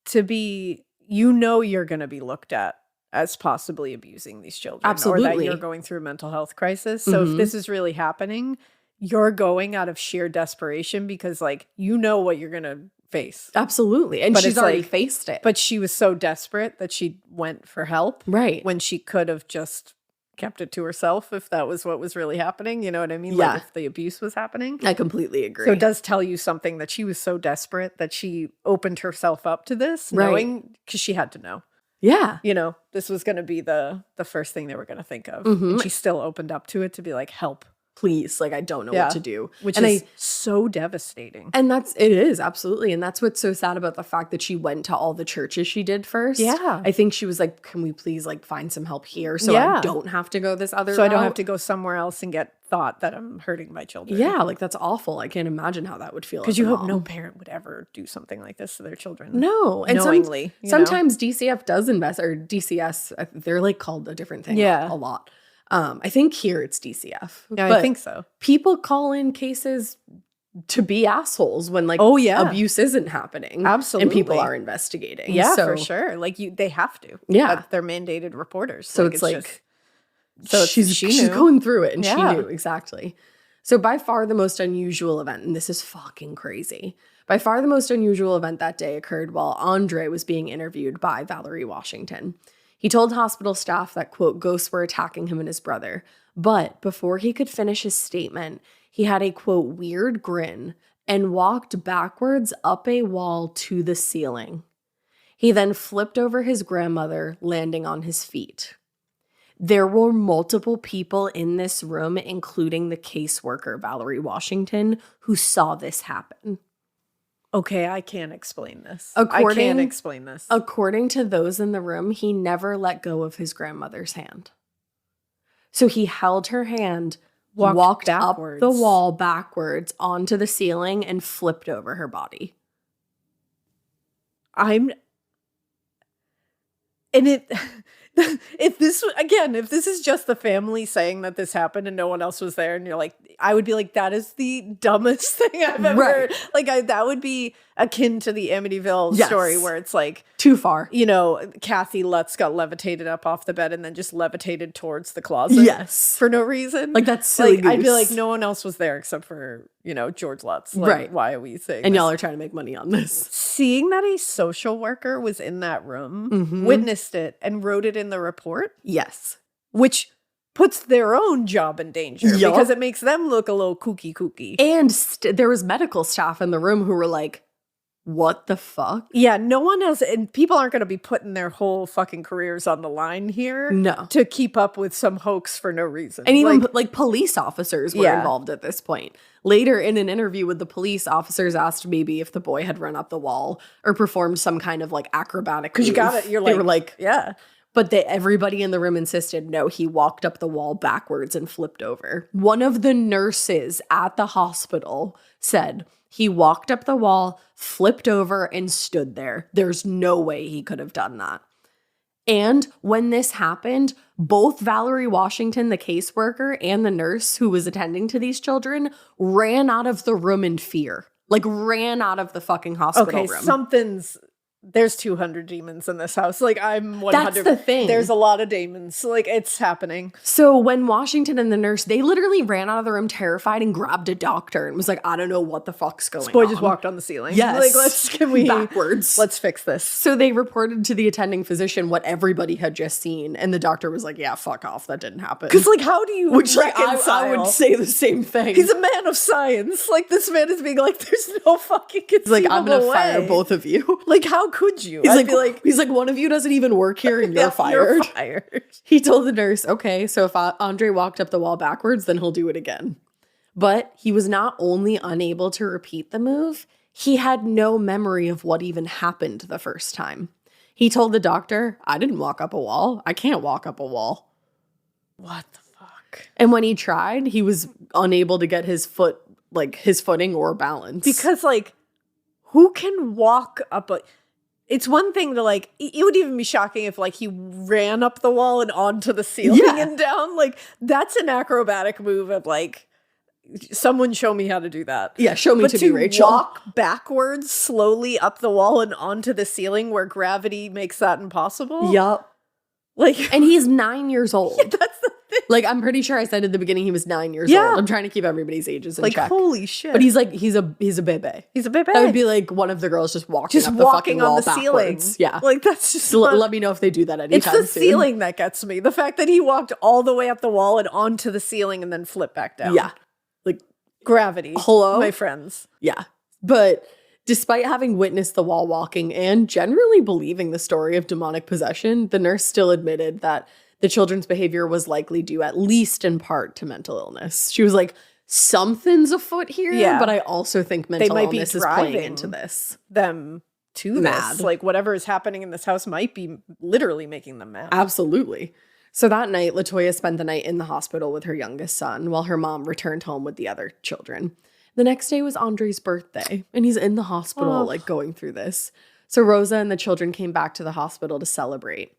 to be, you're going to be looked at as possibly abusing these children. Absolutely. Or that you're going through a mental health crisis. So if this is really happening, you're going out of sheer desperation because like, what you're going to face. Absolutely. And she's already faced it. But she was so desperate that she went for help. Right. When she could have just kept it to herself if that was what was really happening. You know what I mean? Yeah. Like if the abuse was happening. I completely agree. So it does tell you something that she was so desperate that she opened herself up to this, knowing, because she had to know. Yeah. This was going to be the first thing they were going to think of. And she still opened up to it to be like, help. Please, like I don't know what to do. Which is so devastating. And it is, absolutely. And that's what's so sad about the fact that she went to all the churches she did first. Yeah. I think she was like, can we please like find some help here so I don't have to go this other route? So I don't have to go somewhere else and get thought that I'm hurting my children. Yeah, like that's awful. I can't imagine how that would feel. Because you hope no parent would ever do something like this to their children. No. And knowingly. Sometimes DCF does invest, or DCS, they're like called a different thing a lot. I think here it's DCF. Yeah, I think so. People call in cases to be assholes when like abuse isn't happening. Absolutely. And people are investigating. Yeah, for sure. Like they have to. Yeah. They're mandated reporters. So it's like she's going through it and she knew. Exactly. So by far the most unusual event, and this is fucking crazy, by far the most unusual event that day occurred while Andre was being interviewed by Valerie Washington. He told hospital staff that, quote, ghosts were attacking him and his brother. But before he could finish his statement, he had a, quote, weird grin and walked backwards up a wall to the ceiling. He then flipped over his grandmother, landing on his feet. There were multiple people in this room, including the caseworker, Valerie Washington, who saw this happen. Okay, I can't explain this. According to those in the room, he never let go of his grandmother's hand. So he held her hand, walked up the wall backwards onto the ceiling, and flipped over her body. If this is just the family saying that this happened and no one else was there, and you're like, I would be like, that is the dumbest thing I've ever heard. Like, that would be akin to the Amityville story where it's like too far. You know, Kathy Lutz got levitated up off the bed and then just levitated towards the closet. Yes. For no reason. Like, that's silly goose. I'd be like, no one else was there except for, you know, George Lutz. Like, right. Why are we saying And this? y'all are trying to make money on this. Seeing that a social worker was in that room, witnessed it, and wrote it in the report. Yes. Which puts their own job in danger because it makes them look a little kooky. And there was medical staff in the room who were like, what the fuck? Yeah, no one else, and people aren't going to be putting their whole fucking careers on the line here to keep up with some hoax for no reason. And even like police officers were involved at this point. Later in an interview with the police, officers asked maybe if the boy had run up the wall or performed some kind of like acrobatic move. Because you got it. You're like, they were like, yeah. But everybody in the room insisted, no, he walked up the wall backwards and flipped over. One of the nurses at the hospital said he walked up the wall, flipped over, and stood there. There's no way he could have done that. And when this happened, both Valerie Washington, the caseworker, and the nurse who was attending to these children ran out of the room in fear. Like, ran out of the fucking hospital room. There's 200 demons in this house. Like, I'm 100. That's the thing. There's a lot of demons. Like, it's happening. So when Washington and the nurse, they literally ran out of the room terrified and grabbed a doctor and was like, I don't know what the fuck's going on. This boy just walked on the ceiling. Yes. Like, backwards. Let's fix this. So they reported to the attending physician what everybody had just seen. And the doctor was like, yeah, fuck off. That didn't happen. Because, like, how do you reconcile? I would say the same thing. He's a man of science. Like, this man is being like, there's no fucking conceivable way. Like, I'm going to fire both of you. Like, how could you? He's like, one of you doesn't even work here and you're fired. You're fired. He told the nurse, okay, so if Andre walked up the wall backwards, then he'll do it again. But he was not only unable to repeat the move, he had no memory of what even happened the first time. He told the doctor, I didn't walk up a wall. I can't walk up a wall. What the fuck? And when he tried, he was unable to get his footing or balance. Because, like, who can walk up a... It's one thing to, like, it would even be shocking if, like, he ran up the wall and onto the ceiling and down. Like, that's an acrobatic move of, like, someone show me how to do that. Yeah, show me to be Rachel. But to walk backwards slowly up the wall and onto the ceiling where gravity makes that impossible? Yup. Like, and he's 9 years old. Yeah, that's the thing. Like, I'm pretty sure I said at the beginning he was 9 years old. I'm trying to keep everybody's ages in check. Like, holy shit. But he's a bebe. He's a bebe. That would be like one of the girls just walking up the fucking wall on the ceiling. Yeah. Like, that's just... Let me know if they do that anytime soon. It's the ceiling that gets me. The fact that he walked all the way up the wall and onto the ceiling and then flipped back down. Yeah. Like, gravity. Hello? My friends. Yeah. But... despite having witnessed the wall walking and generally believing the story of demonic possession, the nurse still admitted that the children's behavior was likely due at least in part to mental illness. She was like, something's afoot here, but I also think mental illness is playing into this. Them to mad. This. Like, whatever is happening in this house might be literally making them mad. Absolutely. So that night, Latoya spent the night in the hospital with her youngest son while her mom returned home with the other children. The next day was Andre's birthday, and he's in the hospital, like, going through this. So Rosa and the children came back to the hospital to celebrate.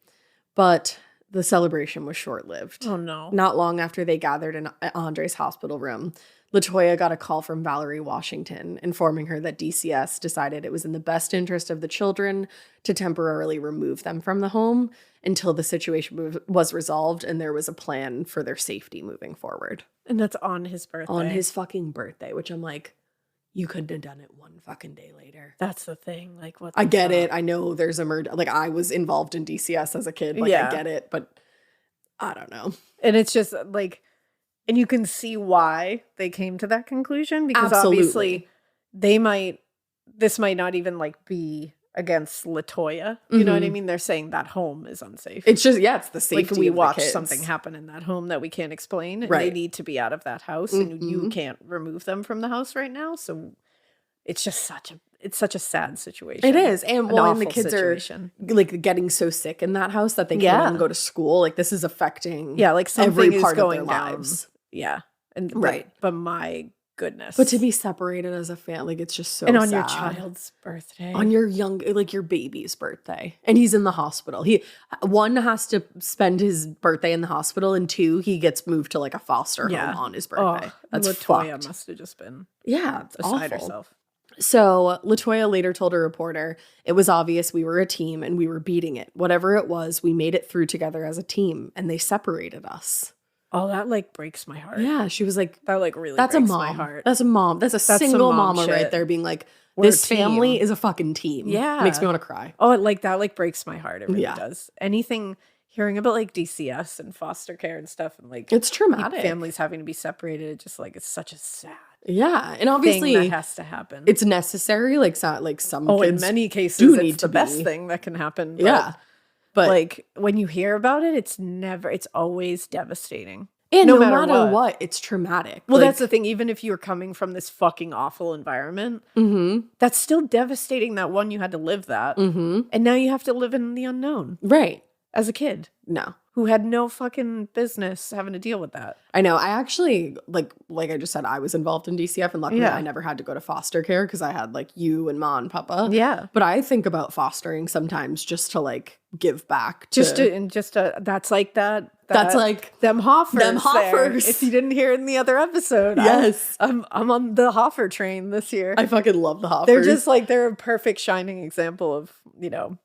But the celebration was short-lived. Oh, no. Not long after they gathered in Andre's hospital room, Latoya got a call from Valerie Washington informing her that DCS decided it was in the best interest of the children to temporarily remove them from the home until the situation was resolved and there was a plan for their safety moving forward. And that's on his birthday. On his fucking birthday, which I'm like, you couldn't have done it one fucking day later. That's the thing. Like, what? I get it. I know there's a murder. Like, I was involved in DCS as a kid. Like, I get it, but I don't know. And it's just like, and you can see why they came to that conclusion because obviously this might not even like be against Latoya. You know what I mean? They're saying that home is unsafe. It's just, it's the safety. Like, we of watched the kids. something happen in that home that we can't explain. And right. They need to be out of that house and you can't remove them from the house right now. So it's just it's such a sad situation. It is. And the kids situation. are like getting so sick in that house that they can't even go to school. Like this is affecting like something every is part going of their down. lives. Yeah. And right. But my goodness. But to be separated as a family, like it's just so And on sad. your child's birthday. On your your baby's birthday. And he's in the hospital. One has to spend his birthday in the hospital, and 2, he gets moved to like a foster home on his birthday. That's Latoya fucked. must have just been beside herself. So Latoya later told a reporter, "It was obvious we were a team and we were beating it. Whatever it was, we made it through together as a team, and they separated us." Oh, that like breaks my heart. Yeah, she was like, that like really that's breaks a mom. my heart. That's a mom. That's a single mama right there being like, this family is a fucking team. Yeah. Makes me want to cry. Oh, like that like breaks my heart. It really does. Anything hearing about like DCS and foster care and stuff and like it's traumatic. Like, families having to be separated, just like it's such a sad and obviously thing that has to happen. It's necessary. Like some kids in many cases it's the best thing that can happen. But like when you hear about it, it's always devastating. And no matter what, it's traumatic. Well, that's the thing. Even if you're coming from this fucking awful environment, that's still devastating that one, you had to live that. And now you have to live in the unknown. Right. As a kid. No. Who had no fucking business having to deal with that. I know. I actually, like I just said, I was involved in DCF, and luckily I never had to go to foster care because I had like you and Ma and Papa. Yeah. But I think about fostering sometimes just to like give back. That's like that. That's like them Hoffers. Them Hoffers. If you didn't hear it in the other episode. Yes. I'm on the Hoffer train this year. I fucking love the Hoffers. They're just like, they're a perfect shining example of,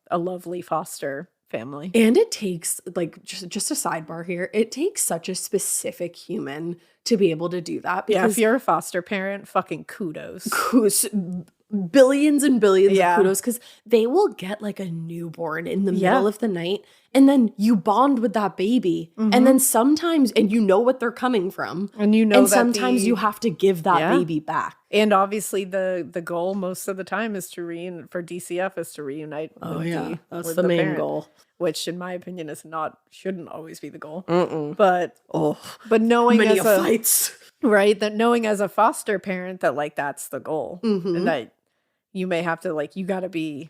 a lovely foster family. And it takes like just a sidebar here. It takes such a specific human to be able to do that. Because if you're a foster parent, fucking kudos. Billions and billions of kudos, because they will get like a newborn in the middle of the night, and then you bond with that baby, and then sometimes, and you know what they're coming from, and sometimes you have to give that baby back. And obviously the goal most of the time is for DCF is to reunite. That's the main parent, goal. Which in my opinion shouldn't always be the goal. But knowing many as fights. Right, that knowing as a foster parent that like that's the goal, and that you may have to like, you got to be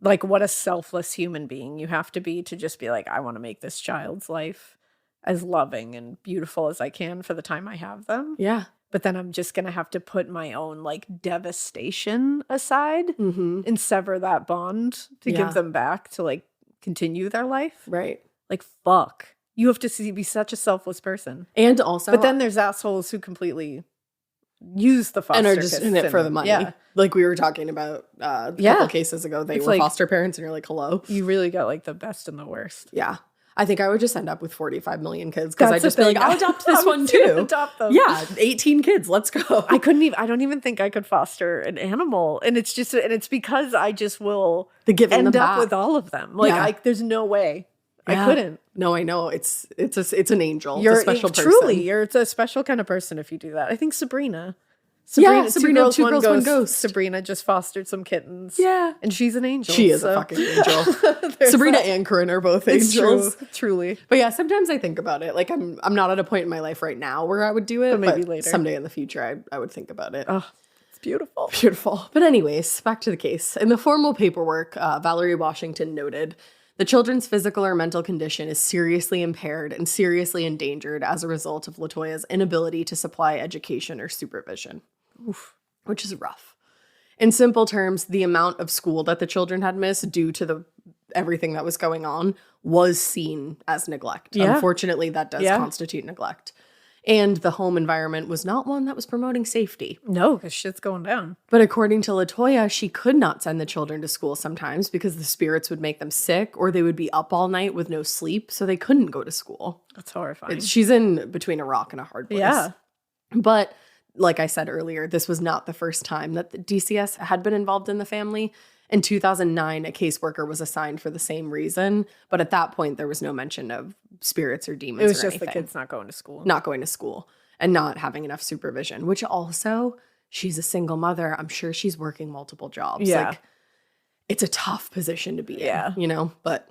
like, what a selfless human being you have to be to just be like, I want to make this child's life as loving and beautiful as I can for the time I have them. Yeah. But then I'm just going to have to put my own like devastation aside and sever that bond to give them back to like continue their life. Right. Like, fuck. You have to be such a selfless person. And also, but then there's assholes who completely use the foster and are just in it for the money. Yeah. Like we were talking about a couple cases ago, they were like, foster parents, and you're like, hello. You really got like the best and the worst. Yeah. I think I would just end up with 45 million kids because I'd just be like, I'll adopt this one too. Adopt them. Yeah, 18 kids. Let's go. I don't even think I could foster an animal. And it's because I just will end up with all of them. Like there's no way. I couldn't. No, I know. It's an angel. You're a special person. Truly, you're a special kind of person if you do that. I think Sabrina, two girls, one ghost. Sabrina just fostered some kittens. Yeah. And she's an angel. She is a fucking angel. Sabrina and Corinne are both angels. True, truly. But yeah, sometimes I think about it. Like I'm not at a point in my life right now where I would do it. But maybe later. Someday in the future, I would think about it. Oh, it's beautiful. Beautiful. But anyways, back to the case. In the formal paperwork, Valerie Washington noted, the children's physical or mental condition is seriously impaired and seriously endangered as a result of Latoya's inability to supply education or supervision. Oof, which is rough. In simple terms, the amount of school that the children had missed due to everything that was going on was seen as neglect. Yeah. Unfortunately, that does constitute neglect. And the home environment was not one that was promoting safety. No, because shit's going down. But according to Latoya, she could not send the children to school sometimes because the spirits would make them sick or they would be up all night with no sleep, so they couldn't go to school. That's horrifying. She's in between a rock and a hard place. Yeah. But like I said earlier, this was not the first time that the DCS had been involved in the family. In 2009, a caseworker was assigned for the same reason, but at that point, there was no mention of spirits or demons. It was or just anything. The kids not going to school. Not going to school and not having enough supervision, which also, she's a single mother. I'm sure she's working multiple jobs. Yeah. Like, it's a tough position to be in, you know? But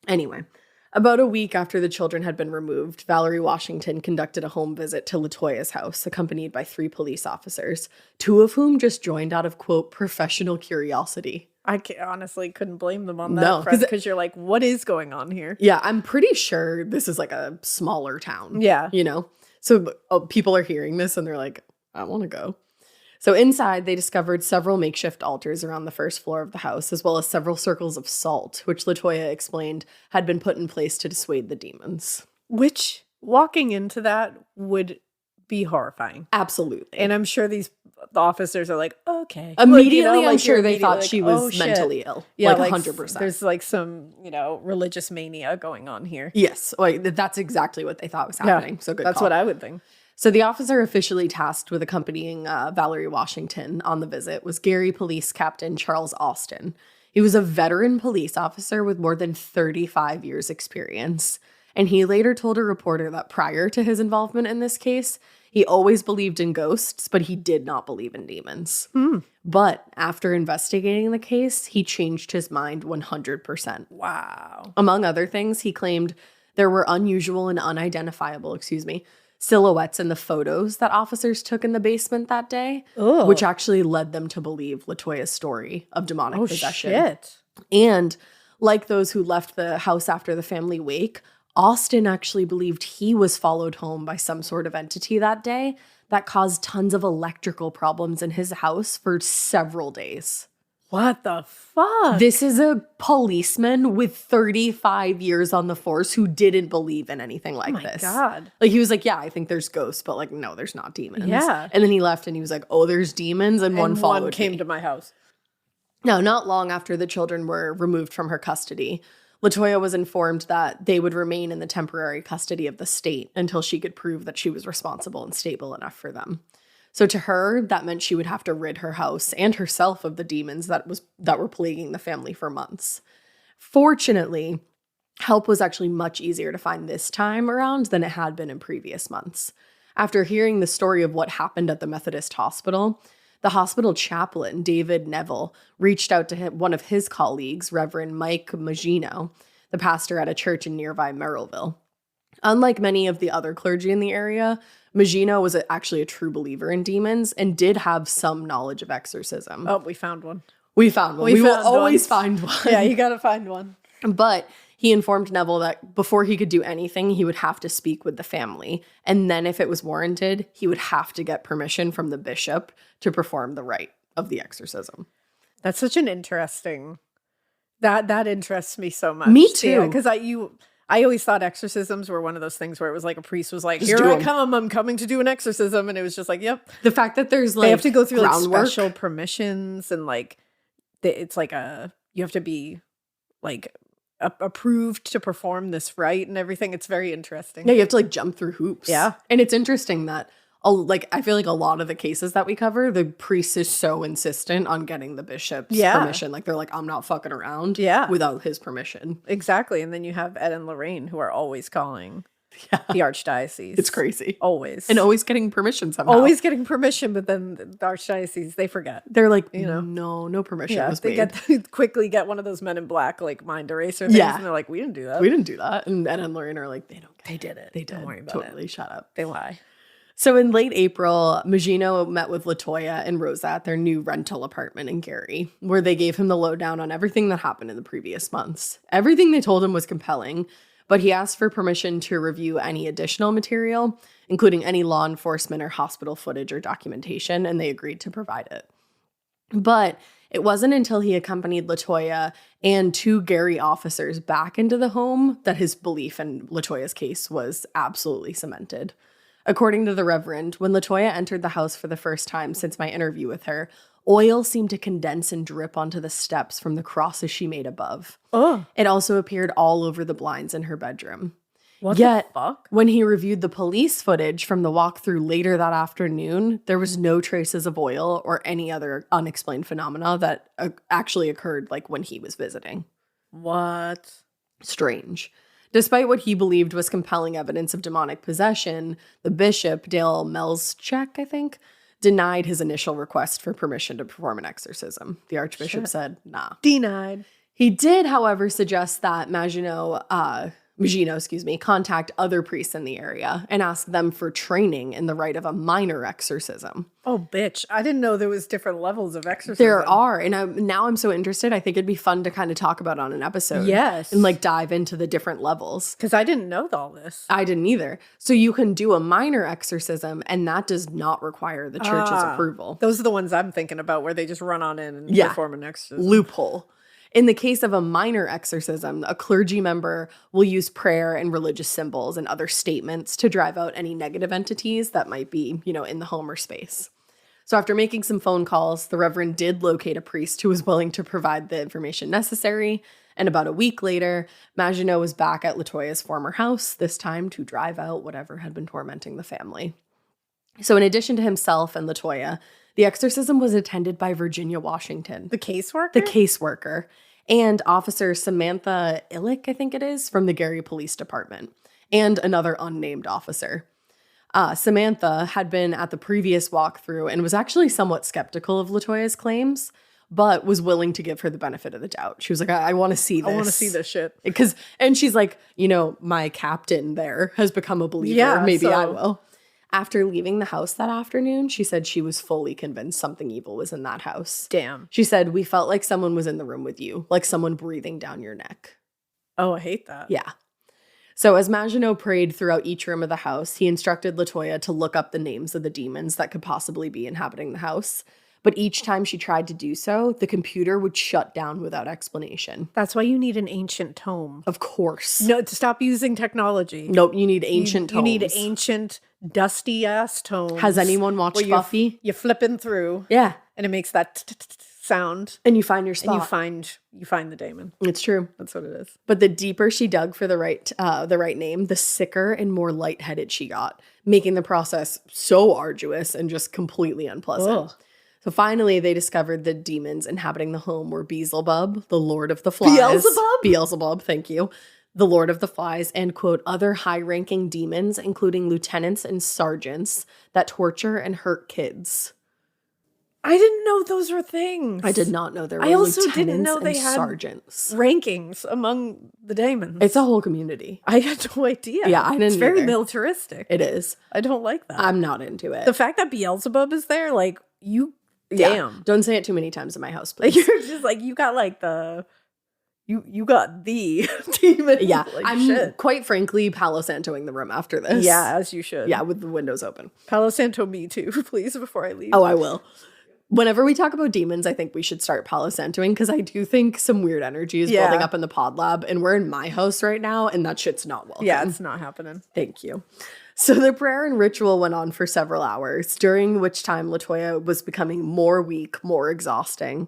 anyway, About a week after the children had been removed, Valerie Washington conducted a home visit to Latoya's house, accompanied by 3 police officers, 2 of whom just joined out of, quote, professional curiosity. I honestly couldn't blame them on that, because you're like, what is going on here? Yeah, I'm pretty sure this is like a smaller town. Yeah. You know? So people are hearing this and they're like, I want to go. So inside, they discovered several makeshift altars around the first floor of the house, as well as several circles of salt, which Latoya explained had been put in place to dissuade the demons. Which, walking into that would be horrifying. Absolutely. And I'm sure the officers are like, okay. Immediately, I'm sure they thought she was mentally ill. Yeah, like 100%. There's like some, religious mania going on here. Yes. Like, that's exactly what they thought was happening. Yeah, so good That's call. what I would think. So the officer officially tasked with accompanying Valerie Washington on the visit was Gary Police Captain Charles Austin. He was a veteran police officer with more than 35 years experience. And he later told a reporter that prior to his involvement in this case, he always believed in ghosts, but he did not believe in demons. But after investigating the case, he changed his mind 100%. Wow. Among other things, he claimed there were unusual and unidentifiable, silhouettes in the photos that officers took in the basement that day, which actually led them to believe Latoya's story of demonic possession. Shit. And like those who left the house after the family wake, Austin actually believed he was followed home by some sort of entity that day that caused tons of electrical problems in his house for several days. What the fuck? This is a policeman with 35 years on the force who didn't believe in anything like this. Oh my God. Like, he was like, yeah, I think there's ghosts, but like, no, there's not demons. Yeah. And then he left and he was like, oh, there's demons, and one followed one came me. to my house. Now, not long after the children were removed from her custody, Latoya was informed that they would remain in the temporary custody of the state until she could prove that she was responsible and stable enough for them. So to her, that meant she would have to rid her house and herself of the demons that were plaguing the family for months. Fortunately, help was actually much easier to find this time around than it had been in previous months. After hearing the story of what happened at the Methodist hospital, the hospital chaplain, David Neville, reached out to one of his colleagues, Reverend Mike Magino, the pastor at a church in nearby Merrillville. Unlike many of the other clergy in the area, Magino was actually a true believer in demons and did have some knowledge of exorcism. Oh, we found one. We found one. We will always find one. Yeah, you got to find one. But he informed Neville that before he could do anything, he would have to speak with the family. And then if it was warranted, he would have to get permission from the bishop to perform the rite of the exorcism. That's such an interesting... That interests me so much. Me too. Because I always thought exorcisms were one of those things where it was like a priest was like, here I come, I'm coming to do an exorcism. And it was just like, yep. The fact that there's like, they have to go through like groundwork. special permissions and like, it's like you have to be like approved to perform this rite and everything. It's very interesting. Yeah, you have to like jump through hoops. Yeah. And it's interesting that I feel like a lot of the cases that we cover, the priest is so insistent on getting the bishop's permission. Like, they're like, I'm not fucking around without his permission. Exactly. And then you have Ed and Lorraine who are always calling the archdiocese. It's crazy. Always. And always getting permission somehow. Always getting permission, but then the archdiocese, they forget. They're like, no permission. Yeah, they quickly get one of those Men in Black, like, mind eraser things. Yeah. And they're like, we didn't do that. We didn't do that. And Ed and Lorraine are like, they did it. They did. Don't worry about totally. Shut up. They lie. So in late April, Magino met with Latoya and Rosa at their new rental apartment in Gary, where they gave him the lowdown on everything that happened in the previous months. Everything they told him was compelling, but he asked for permission to review any additional material, including any law enforcement or hospital footage or documentation, and they agreed to provide it. But it wasn't until he accompanied Latoya and 2 Gary officers back into the home that his belief in Latoya's case was absolutely cemented. According to the Reverend, when Latoya entered the house for the first time since my interview with her, oil seemed to condense and drip onto the steps from the crosses she made above. Oh. It also appeared all over the blinds in her bedroom. Yet, the fuck? When he reviewed the police footage from the walkthrough later that afternoon, there was no traces of oil or any other unexplained phenomena that actually occurred like when he was visiting. What? Strange. Despite what he believed was compelling evidence of demonic possession, the bishop, Dale Melschek, I think, denied his initial request for permission to perform an exorcism. The archbishop said, nah. Denied. He did, however, suggest that Magino contact other priests in the area and ask them for training in the rite of a minor exorcism. Oh, bitch. I didn't know there was different levels of exorcism. There are. And now I'm so interested. I think it'd be fun to kind of talk about on an episode. Yes. And like dive into the different levels. Because I didn't know all this. I didn't either. So you can do a minor exorcism and that does not require the church's approval. Those are the ones I'm thinking about where they just run on in and perform an exorcism. Loophole. In the case of a minor exorcism, a clergy member will use prayer and religious symbols and other statements to drive out any negative entities that might be, in the home or space. So after making some phone calls, the Reverend did locate a priest who was willing to provide the information necessary. And about a week later, Maginot was back at Latoya's former house, this time to drive out whatever had been tormenting the family. So in addition to himself and Latoya, the exorcism was attended by Virginia Washington. The caseworker? The caseworker. And Officer Samantha Illick, I think it is, from the Gary Police Department. And another unnamed officer. Samantha had been at the previous walkthrough and was actually somewhat skeptical of Latoya's claims, but was willing to give her the benefit of the doubt. She was like, I want to see this. I want to see this shit. And she's like, my captain there has become a believer. Yeah, maybe I will. After leaving the house that afternoon, she said she was fully convinced something evil was in that house. Damn. She said, we felt like someone was in the room with you, like someone breathing down your neck. Oh, I hate that. Yeah. So as Maginot prayed throughout each room of the house, he instructed Latoya to look up the names of the demons that could possibly be inhabiting the house. But each time she tried to do so, the computer would shut down without explanation. That's why you need an ancient tome. Of course. No, to stop using technology. Nope, you need ancient tomes. You need ancient, dusty-ass tomes. Has anyone watched Buffy? You're flipping through. Yeah. And it makes that sound. And you find your spot. And you find the daemon. It's true. That's what it is. But the deeper she dug for the right name, the sicker and more lightheaded she got, making the process so arduous and just completely unpleasant. Ugh. So finally, they discovered the demons inhabiting the home were Beelzebub, the Lord of the Flies. Beelzebub, thank you. The Lord of the Flies, and, quote, other high-ranking demons, including lieutenants and sergeants, that torture and hurt kids. I didn't know those were things. I did not know there were lieutenants didn't know they had sergeants. Rankings among the daemons. It's a whole community. I had no idea. Yeah, I didn't It's very either. militaristic. It is. I don't like that. I'm not into it. The fact that Beelzebub is there, like, damn. Yeah. Don't say it too many times in my house, please. Like, you're just like, you got like the... You got the demon. Yeah, like, I'm quite frankly Palo Santoing the room after this. Yeah, as you should. Yeah, with the windows open. Palo Santo me too, please, before I leave. Oh, I will. Whenever we talk about demons, I think we should start Palo Santoing because I do think some weird energy is building up in the pod lab, and we're in my house right now, and that shit's not welcome. Yeah, it's not happening. Thank you. So the prayer and ritual went on for several hours, during which time Latoya was becoming more weak, more exhausted,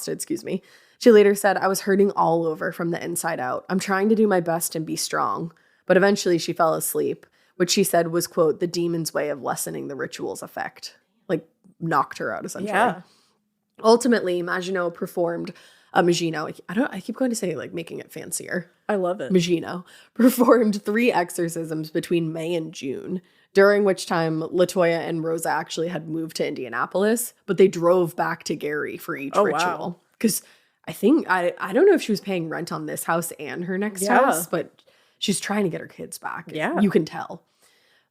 excuse me. She later said, I was hurting all over from the inside out. I'm trying to do my best and be strong. But eventually she fell asleep, which she said was, quote, the demon's way of lessening the ritual's effect. Like, knocked her out, essentially. Yeah. Ultimately, Maginot performed Maginot. I keep going to say, like, making it fancier. I love it. Maginot performed 3 exorcisms between May and June, during which time Latoya and Rosa actually had moved to Indianapolis, but they drove back to Gary for each ritual. Because I think, I don't know if she was paying rent on this house and her next house, but she's trying to get her kids back. Yeah. You can tell.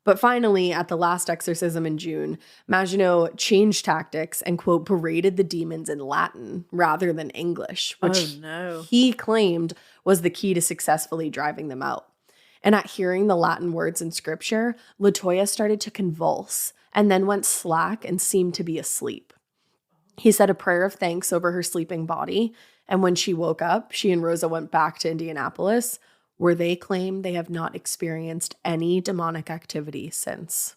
But finally, at the last exorcism in June, Maginot changed tactics and, quote, berated the demons in Latin rather than English, which he claimed was the key to successfully driving them out. And at hearing the Latin words in scripture, Latoya started to convulse and then went slack and seemed to be asleep. He said a prayer of thanks over her sleeping body, and when she woke up, she and Rosa went back to Indianapolis, where they claim they have not experienced any demonic activity since.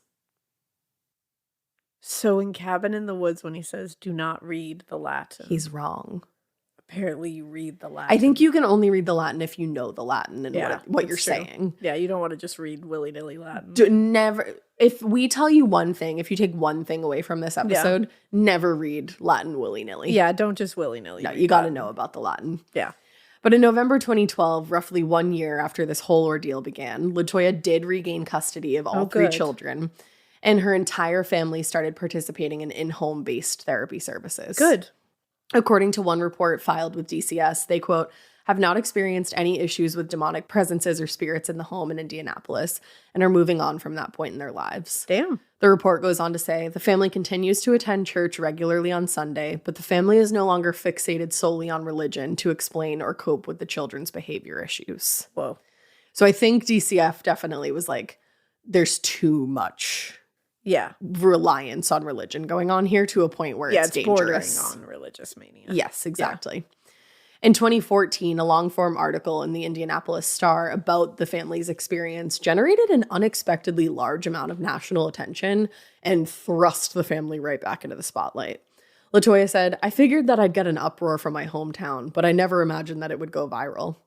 So in Cabin in the Woods, when he says, do not read the Latin. He's wrong. Apparently you read the Latin. I think you can only read the Latin if you know the Latin and what you're saying. Yeah, you don't want to just read willy-nilly Latin. If we tell you one thing, if you take one thing away from this episode, never read Latin willy-nilly. Yeah, don't just willy-nilly. No, you got to know about the Latin. Yeah. But in November 2012, roughly 1 year after this whole ordeal began, Latoya did regain custody of all 3 children, and her entire family started participating in home-based therapy services. Good. According to one report filed with DCS, they, quote, have not experienced any issues with demonic presences or spirits in the home in Indianapolis and are moving on from that point in their lives. Damn. The report goes on to say, the family continues to attend church regularly on Sunday, but the family is no longer fixated solely on religion to explain or cope with the children's behavior issues. Whoa. So I think DCF definitely was like, there's too much reliance on religion going on here to a point where it's dangerous. Bordering on religious mania. Yes, exactly. Yeah. In 2014, a long-form article in the Indianapolis Star about the family's experience generated an unexpectedly large amount of national attention and thrust the family right back into the spotlight. Latoya said, I figured that I'd get an uproar from my hometown, but I never imagined that it would go viral.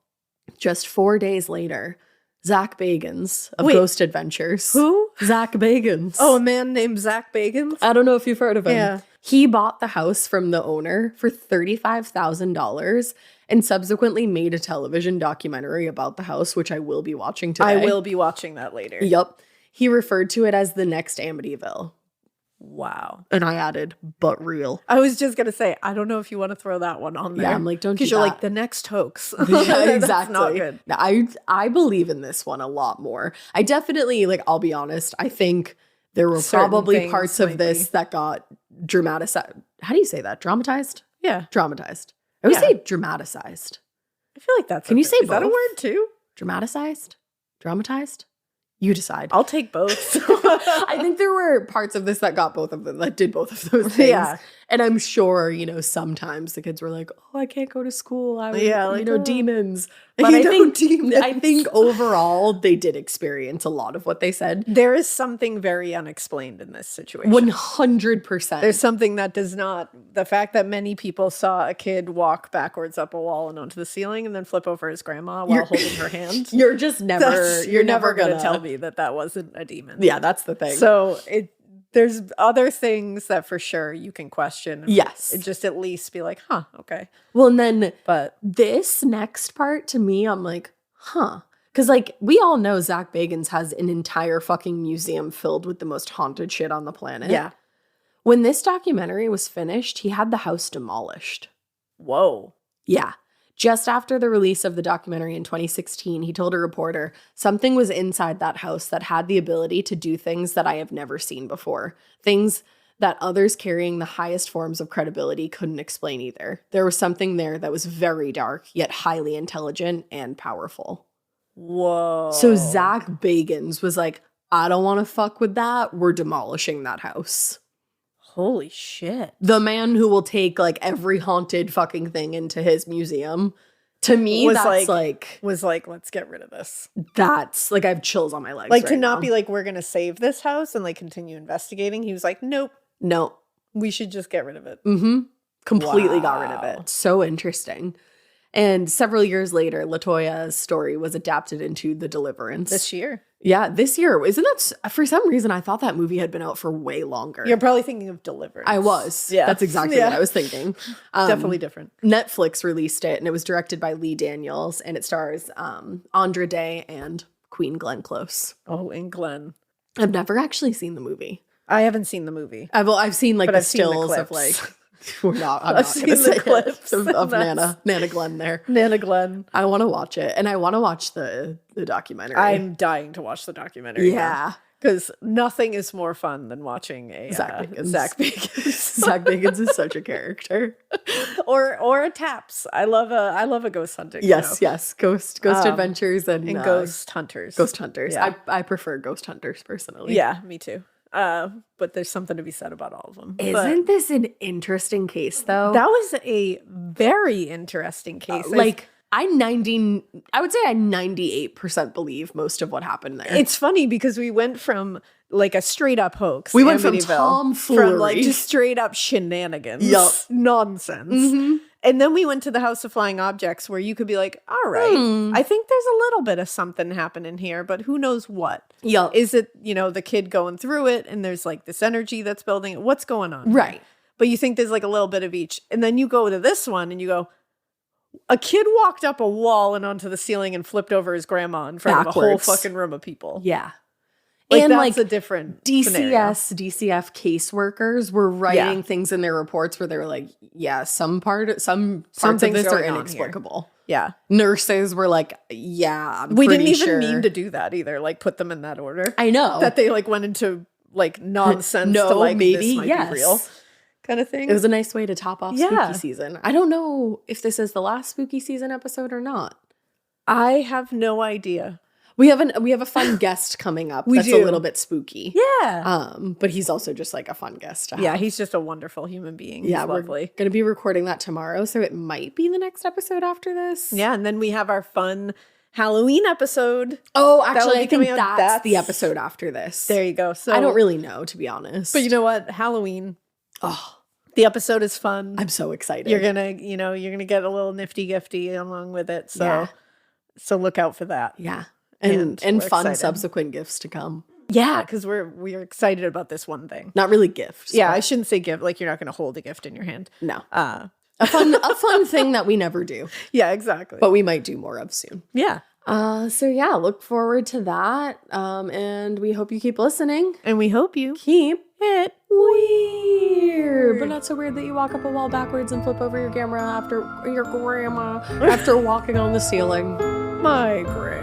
Just 4 days later, Zach Bagans of Ghost Adventures. Who? Zach Bagans. Oh, a man named Zach Bagans? I don't know if you've heard of him. Yeah. He bought the house from the owner for $35,000 and subsequently made a television documentary about the house, which I will be watching today. I will be watching that later. Yep. He referred to it as the next Amityville. Wow. And I added, but real. I was just going to say, I don't know if you want to throw that one on there. Yeah, I'm like, don't do that. Because you're like, the next hoax. Yeah, exactly. That's not good. Now, I believe in this one a lot more. I definitely, like, I'll be honest, I think there were probably parts of this that got dramatized. How do you say that? Dramatized? Yeah. Dramatized. I would say dramatized. I feel like that's Can you say Is both? that a word too? Dramatized? Dramatized? You decide. I'll take both. I think there were parts of this that got both of them, that did both of those things. Yeah. And I'm sure, you know, sometimes the kids were like, oh, I can't go to school. Demons. But I think overall they did experience a lot of what they said. There is something very unexplained in this situation. 100%. There's something that does not, the fact that many people saw a kid walk backwards up a wall and onto the ceiling and then flip over his grandma while holding her hand. You're just never, you're never going to tell me that wasn't a demon. Yeah, that's the thing. So there's other things that for sure you can question. Yes. Just at least be like, huh, okay. Well, and then but this next part to me, I'm like, huh. Because, like, we all know Zach Bagans has an entire fucking museum filled with the most haunted shit on the planet. Yeah. When this documentary was finished, he had the house demolished. Whoa. Yeah. Just after the release of the documentary in 2016, he told a reporter, something was inside that house that had the ability to do things that I have never seen before. Things that others carrying the highest forms of credibility couldn't explain either. There was something there that was very dark, yet highly intelligent and powerful. Whoa. So Zach Bagans was like, I don't want to fuck with that. We're demolishing that house. Holy shit. The man who will take, like, every haunted fucking thing into his museum. To me, was like, let's get rid of this. That's, like, I have chills on my legs like, right to not now. be like, we're going to save this house and, like, continue investigating. He was like, nope. No. We should just get rid of it. Mm-hmm. Completely got rid of it. So interesting. And several years later, Latoya's story was adapted into The Deliverance. This year. Yeah, this year. Isn't that, for some reason, I thought that movie had been out for way longer. You're probably thinking of Deliverance. I was. Yeah. That's exactly what I was thinking. Definitely different. Netflix released it, and it was directed by Lee Daniels, and it stars Andra Day and Queen Glenn Close. Oh, and Glenn. I've never actually seen the movie. I haven't seen the movie. I've seen, like, the stills of, like... I'm not seen gonna say the clips of Nana Glenn there. Nana Glenn. I want to watch it, and I want to watch the documentary. I'm dying to watch the documentary. Yeah, because nothing is more fun than watching a Zach Bagans. Zach Bagans is such a character. or a Taps. I love a ghost hunting. Yes, Ghost Adventures and Ghost Hunters. Ghost Hunters. Yeah. I prefer Ghost Hunters personally. Yeah, me too. But theuld something to be said about all of them. Isn't this an interesting case, though? That was a very interesting case. I would say I 98% believe most of what happened there. It's funny because we went from, like, a straight up hoax. We went from tomfoolery. From, like, just straight up shenanigans. Yup. Nonsense. Mm-hmm. And then we went to the House of Flying Objects where you could be like, all right, I think there's a little bit of something happening here, but who knows what? Yup. Is it, the kid going through it and there's, like, this energy that's building? What's going on? Right. But you think there's, like, a little bit of each. And then you go to this one and you go, a kid walked up a wall and onto the ceiling and flipped over his grandma in front of a whole fucking room of people. Yeah. Like, and, that's like, a different DCF caseworkers were writing things in their reports where they were like, yeah, some parts of this are inexplicable. Yeah. Nurses were like, yeah, we didn't even mean to do that either. Like put them in that order. I know. That they like went into like nonsense to like maybe this might be real kind of thing. It was a nice way to top off spooky season. I don't know if this is the last spooky season episode or not. I have no idea. We have a fun guest coming up that's a little bit spooky. Yeah. But he's also just like a fun guest to have. Yeah, he's just a wonderful human being. Yeah, he's lovely. We're going to be recording that tomorrow, so it might be the next episode after this. Yeah, and then we have our fun Halloween episode. Oh, actually, I think that's the episode after this. There you go. So I don't really know, to be honest. But you know what? Halloween. Oh, the episode is fun. I'm so excited. You're gonna get a little nifty gifty along with it. So look out for that. Yeah. And fun excited. Subsequent gifts to come. Yeah, because we're excited about this one thing. Not really gifts. Yeah, I shouldn't say gift. Like you're not going to hold a gift in your hand. No. A fun thing that we never do. Yeah, exactly. But we might do more of soon. Yeah. So yeah, look forward to that. And we hope you keep listening. And we hope you keep it weird. But not so weird that you walk up a wall backwards and flip over your grandma after walking on the ceiling. My grandma.